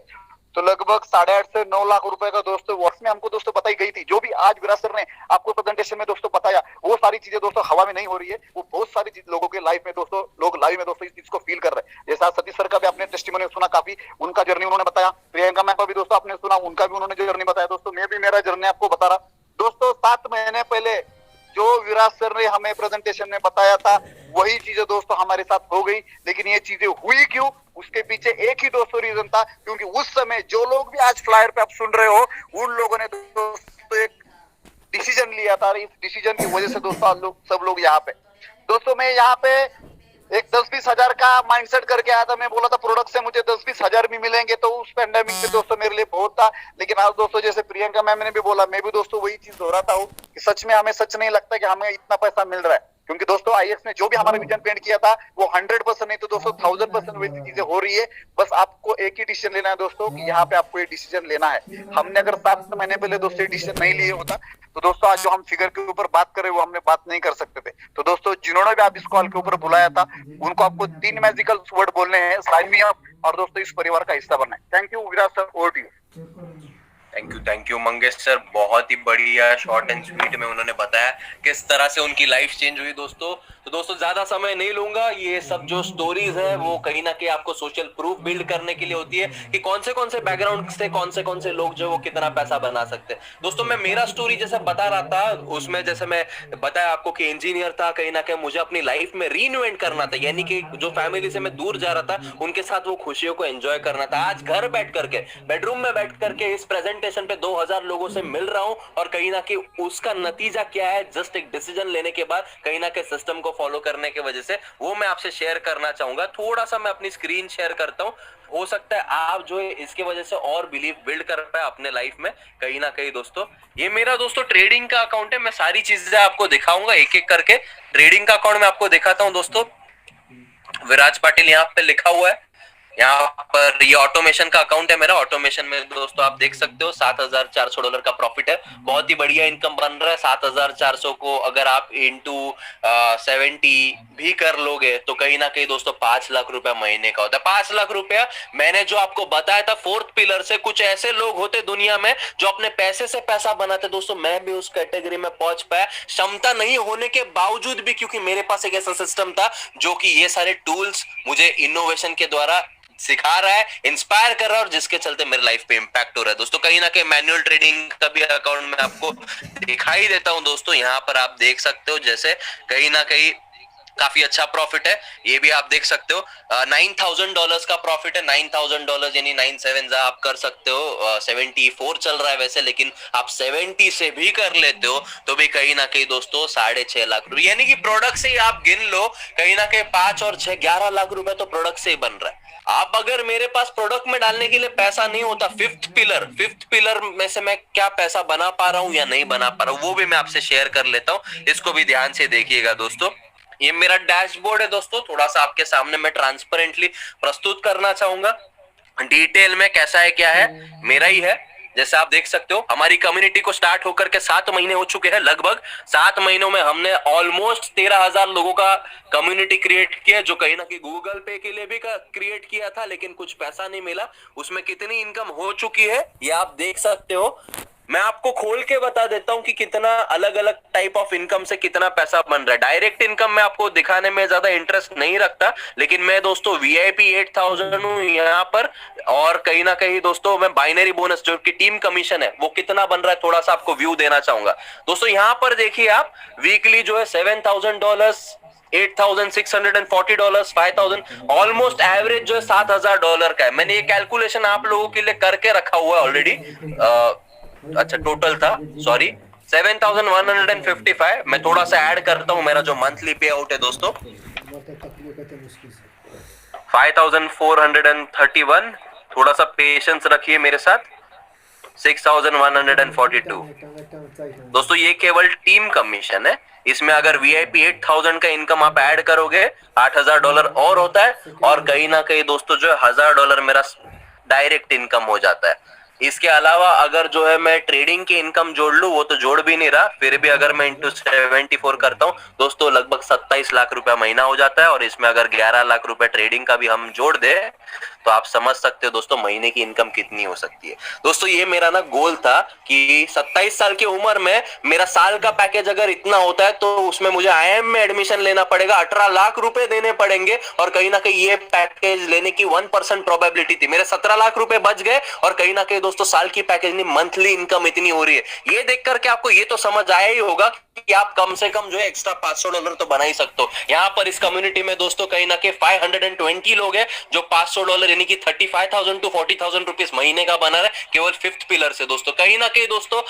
Speaker 5: तो लगभग 8.5 से 9 लाख रुपए का दोस्तों वर्ष में हमको दोस्तों बताई गई थी। जो भी आज विराट सर ने आपको प्रेजेंटेशन में दोस्तों बताया, वो सारी चीजें दोस्तों हवा में नहीं हो रही है, वो बहुत सारी चीज लोगों के लाइफ में दोस्तों, लोग लाइव में दोस्तों इस चीज को फील कर रहे हैं। जैसा सतीश सर का भी आपने टेस्टिमोनी सुना, काफी उनका जर्नी उन्होंने बताया। प्रियंका मैम का भी दोस्तों आपने सुना, उनका भी उन्होंने जर्नी बताया। दोस्तों मैं भी मेरा जर्नी आपको बता रहा। दोस्तों 7 महीने पहले जो विराट सर ने हमें प्रेजेंटेशन में बताया था, वही चीजें दोस्तों हमारे साथ हो गई। लेकिन ये चीजें हुई क्यों, उसके पीछे एक ही दोस्तों रीजन था, क्योंकि उस समय जो लोग भी आज फ्लायर पे आप सुन रहे हो, उन लोगों ने दोस्तों एक डिसीजन लिया था। इस डिसीजन की वजह से दोस्तों सब लोग यहाँ पे, दोस्तों मैं यहाँ पे एक 10-20 हजार का माइंडसेट करके आया था। मैं बोला था प्रोडक्ट से मुझे 10-20 हजार भी मिलेंगे, तो उस पेंडेमिक में दोस्तों मेरे लिए बहुत था। लेकिन आज दोस्तों जैसे प्रियंका मैम ने भी बोला, मैं भी दोस्तों वही चीज दोहराता हूँ कि सच में हमें सच नहीं लगता कि हमें इतना पैसा मिल रहा है, क्योंकि दोस्तों आईएक्स ने जो भी हमारा विजन पेंट किया था वो 100% नहीं तो दोस्तों 1000% वैसी चीजें हो रही है। बस आपको एक ही डिसीजन लेना है दोस्तों कि यहाँ पे आपको ये डिसीजन लेना है। हमने अगर 7 महीने पहले दोस्तों ये डिसीजन नहीं लिए होता तो दोस्तों आज जो हम फिगर के ऊपर बात कर रहे वो हमने बात नहीं कर सकते थे। तो दोस्तों जिन्होंने भी आप इस कॉल के ऊपर बुलाया था, उनको आपको 3 मैजिकल वर्ड बोलने हैं, साइन मी अप और दोस्तों इस परिवार का हिस्सा बनना है। Thank you Virat sir, over to you.
Speaker 2: Thank you Mangesh sir, बहुत ही बढ़िया शॉर्ट एंड स्वीट में उन्होंने बताया किस तरह से उनकी लाइफ चेंज हुई दोस्तों। तो दोस्तों ज्यादा समय नहीं लूंगा, ये सब जो स्टोरीज है वो कहीं ना कहीं आपको सोशल प्रूफ बिल्ड करने के लिए होती है कि कौन से बैकग्राउंड से कौन से लोग जो वो कितना पैसा बना सकते हैं। दोस्तों मैं मेरा स्टोरी जैसे बता रहा था, उसमें जैसे मैं बताया आपको कि इंजीनियर था, कहीं ना कहीं मुझे अपनी लाइफ में रीइन्वेंट करना था, यानी कि जो फैमिली से मैं दूर जा रहा था उनके साथ वो खुशियों को एंजॉय करना था। आज घर बैठ करके, बेडरूम में बैठ करके इस प्रेजेंटेशन पे 2000 लोगों से मिल रहा हूं और कहीं ना कहीं उसका नतीजा क्या है, जस्ट एक डिसीजन लेने के बाद कहीं ना कहीं सिस्टम को फॉलो करने की वजह से, वो मैं आपसे शेयर करना चाहूंगा। थोड़ा सा मैं अपनी स्क्रीन शेयर करता हूं, हो सकता है आप जो है इसके वजह से और बिलीव बिल्ड कर पाए अपने लाइफ में कहीं ना कहीं। दोस्तों ये मेरा दोस्तों ट्रेडिंग का अकाउंट है, मैं सारी चीजें आपको दिखाऊंगा एक एक करके। ट्रेडिंग का अकाउंट मैं आपको दिखाता हूं दोस्तों। विराज पाटिल यहाँ पे लिखा हुआ है, यहाँ पर ये ऑटोमेशन का अकाउंट है मेरा। ऑटोमेशन में दोस्तों आप देख सकते हो $7,400 का प्रॉफिट है, बहुत ही बढ़िया इनकम बन रहा है। 7,400 को अगर आप इंटू 70 भी कर लोगे तो कहीं ना कहीं दोस्तों 5 लाख रुपया महीने का होता है। 5 लाख रुपया मैंने जो आपको बताया था 4th पिलर से, कुछ ऐसे लोग होते दुनिया में जो अपने पैसे से पैसा बनाते दोस्तों, मैं भी उस कैटेगरी में पहुंच पाया, क्षमता नहीं होने के बावजूद भी, क्योंकि मेरे पास एक ऐसा सिस्टम था जो कि ये सारे टूल्स मुझे इनोवेशन के द्वारा सिखा रहा है, इंस्पायर कर रहा है और जिसके चलते मेरे लाइफ पे इंपैक्ट हो रहा है। दोस्तों कहीं ना कहीं मैनुअल ट्रेडिंग का भी अकाउंट में आपको दिखाई देता हूं दोस्तों। यहाँ पर आप देख सकते हो जैसे कहीं ना कहीं काफी अच्छा प्रॉफिट है, ये भी आप देख सकते हो। $9,000 का प्रॉफिट है। $9,000 यानी 9 7 आप कर सकते हो। 74 चल रहा है वैसे, लेकिन आप 70 से भी कर लेते हो तो भी कहीं ना कहीं दोस्तों 6.5 लाख रुपए, यानी कि प्रोडक्ट से ही आप गिन लो कहीं ना कहीं 5 और 6 11 लाख रुपए तो प्रोडक्ट से ही बन रहा है। आप अगर मेरे पास प्रोडक्ट में डालने के लिए पैसा नहीं होता, फिफ्थ पिलर में से मैं क्या पैसा बना पा रहा हूं या नहीं बना पा रहा हूं वो भी मैं आपसे शेयर कर लेता हूं, इसको भी ध्यान से देखिएगा दोस्तों। ये मेरा डैशबोर्ड है दोस्तों, थोड़ा सा आपके सामने मैं ट्रांसपेरेंटली प्रस्तुत करना चाहूंगा। डिटेल में कैसा है क्या है मेरा ही है, जैसे आप देख सकते हो। हमारी कम्युनिटी को स्टार्ट होकर के 7 महीने हो चुके हैं। लगभग 7 महीनों में हमने ऑलमोस्ट 13,000 लोगों का कम्युनिटी क्रिएट किया, जो कहीं ना कहीं गूगल पे के लिए भी क्रिएट किया था लेकिन कुछ पैसा नहीं मिला। उसमें कितनी इनकम हो चुकी है ये आप देख सकते हो। मैं आपको खोल के बता देता हूं कि कितना अलग अलग टाइप ऑफ इनकम से कितना पैसा बन रहा है। डायरेक्ट इनकम मैं आपको दिखाने में ज्यादा इंटरेस्ट नहीं रखता, लेकिन मैं दोस्तों VIP 8,000 हूं यहाँ पर। और कहीं ना कहीं दोस्तों मैं बाइनरी बोनस जो कि टीम कमीशन है वो कितना बन रहा है थोड़ा सा आपको व्यू देना चाहूंगा दोस्तों। यहाँ पर देखिए आप, वीकली जो है $7,000, $8,640, $5,000, ऑलमोस्ट एवरेज जो है $7,000 का है। मैंने ये कैलकुलेशन आप लोगों के लिए करके रखा हुआ है ऑलरेडी। अच्छा टोटल था, सॉरी 7,155। मैं थोड़ा सा ऐड करता हूं, मेरा जो मंथली पे आउट है दोस्तों 5,431। थोड़ा सा पेशेंस रखिए मेरे साथ। 6,142 दोस्तों ये केवल टीम कमीशन है। इसमें अगर VIP 8,000 का इनकम आप ऐड करोगे $8,000 और होता है, और कहीं ना कहीं दोस्तों जो $1,000 मेरा डायरेक्ट इनकम हो जाता है। इसके अलावा अगर जो है मैं ट्रेडिंग की इनकम जोड़ लूं, वो तो जोड़ भी नहीं रहा, फिर भी अगर मैं इंटू 74 करता हूं दोस्तों, लगभग 27 लाख रुपया महीना हो जाता है। और इसमें अगर 11 लाख रुपए ट्रेडिंग का भी हम जोड़ दे तो आप समझ सकते हो दोस्तों महीने की इनकम कितनी हो सकती है। दोस्तों ये मेरा ना गोल था कि 27 साल की उम्र में मेरा साल का पैकेज अगर इतना होता है तो उसमें मुझे IIM में एडमिशन लेना पड़ेगा, 18 लाख रुपए देने पड़ेंगे, और कहीं ना कहीं ये पैकेज लेने की 1% प्रोबेबिलिटी थी। मेरे 17 लाख रुपए बच गए, और कहीं ना कहीं दोस्तों साल की पैकेज नहीं, मंथली इनकम इतनी हो रही है। ये देख करके आपको ये तो समझ आया ही होगा कि आप कम से कम जो है एक्स्ट्रा $500 तो बना ही सकते हो। यहाँ पर इस कम्युनिटी में दोस्तों कहीं ना कहीं 520 लोग हैं जो $500 यानी कि 35,000 to 40,000 रुपीस महीने का बना रहे केवल 5th पिलर से। दोस्तों कहीं ना कहीं दोस्तों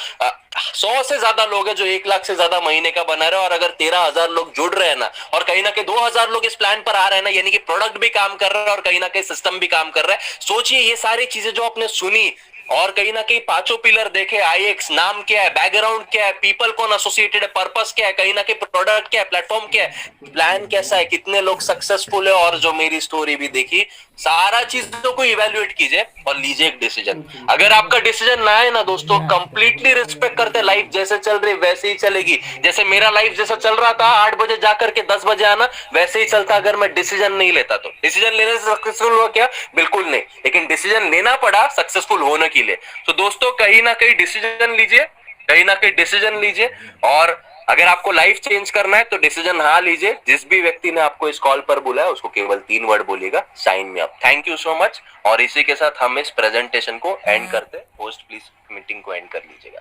Speaker 2: 100 से ज्यादा लोग हैं जो 1 लाख से ज्यादा महीने का बना रहे हैं, और अगर 13,000 लोग जुड़ रहे हैं ना, और कहीं ना कहीं 2,000 लोग इस प्लान पर आ रहे हैं ना, यानी कि प्रोडक्ट भी काम कर रहा है और कहीं ना कहीं सिस्टम भी काम कर रहा है। सोचिए ये सारी चीजें जो आपने सुनी और कहीं ना कहीं पांचों पिलर देखे, IX नाम क्या है, बैकग्राउंड क्या है, पीपल कौन एसोसिएटेड है, पर्पस क्या है, कहीं ना कहीं प्रोडक्ट क्या है, प्लेटफॉर्म क्या है, प्लान कैसा है, कितने लोग सक्सेसफुल है, और जो मेरी स्टोरी भी देखी, सारा चीजों को इवेल्युएट कीजिए और लीजिए एक डिसीजन। अगर आपका डिसीजन ना है ना दोस्तों, कंप्लीटली रिस्पेक्ट करते, लाइफ जैसे चल रही वैसे ही चलेगी। जैसे मेरा लाइफ जैसा चल रहा था 8 बजे जाकर के 10 बजे आना, वैसे ही चलता अगर मैं डिसीजन नहीं लेता तो। डिसीजन लेने से सक्सेसफुल हुआ क्या? बिल्कुल नहीं, लेकिन डिसीजन लेना पड़ा सक्सेसफुल होने के लिए। तो दोस्तों कहीं ना कहीं डिसीजन लीजिए, कहीं ना कहीं डिसीजन लीजिए, और अगर आपको लाइफ चेंज करना है तो डिसीजन हाँ लीजिए। जिस भी व्यक्ति ने आपको इस कॉल पर बुलाया उसको केवल 3 वर्ड बोलिएगा, sign me up. Thank you so much. और इसी के साथ हम इस प्रेजेंटेशन को एंड करते हैं। होस्ट प्लीज मीटिंग को एंड कर लीजिएगा।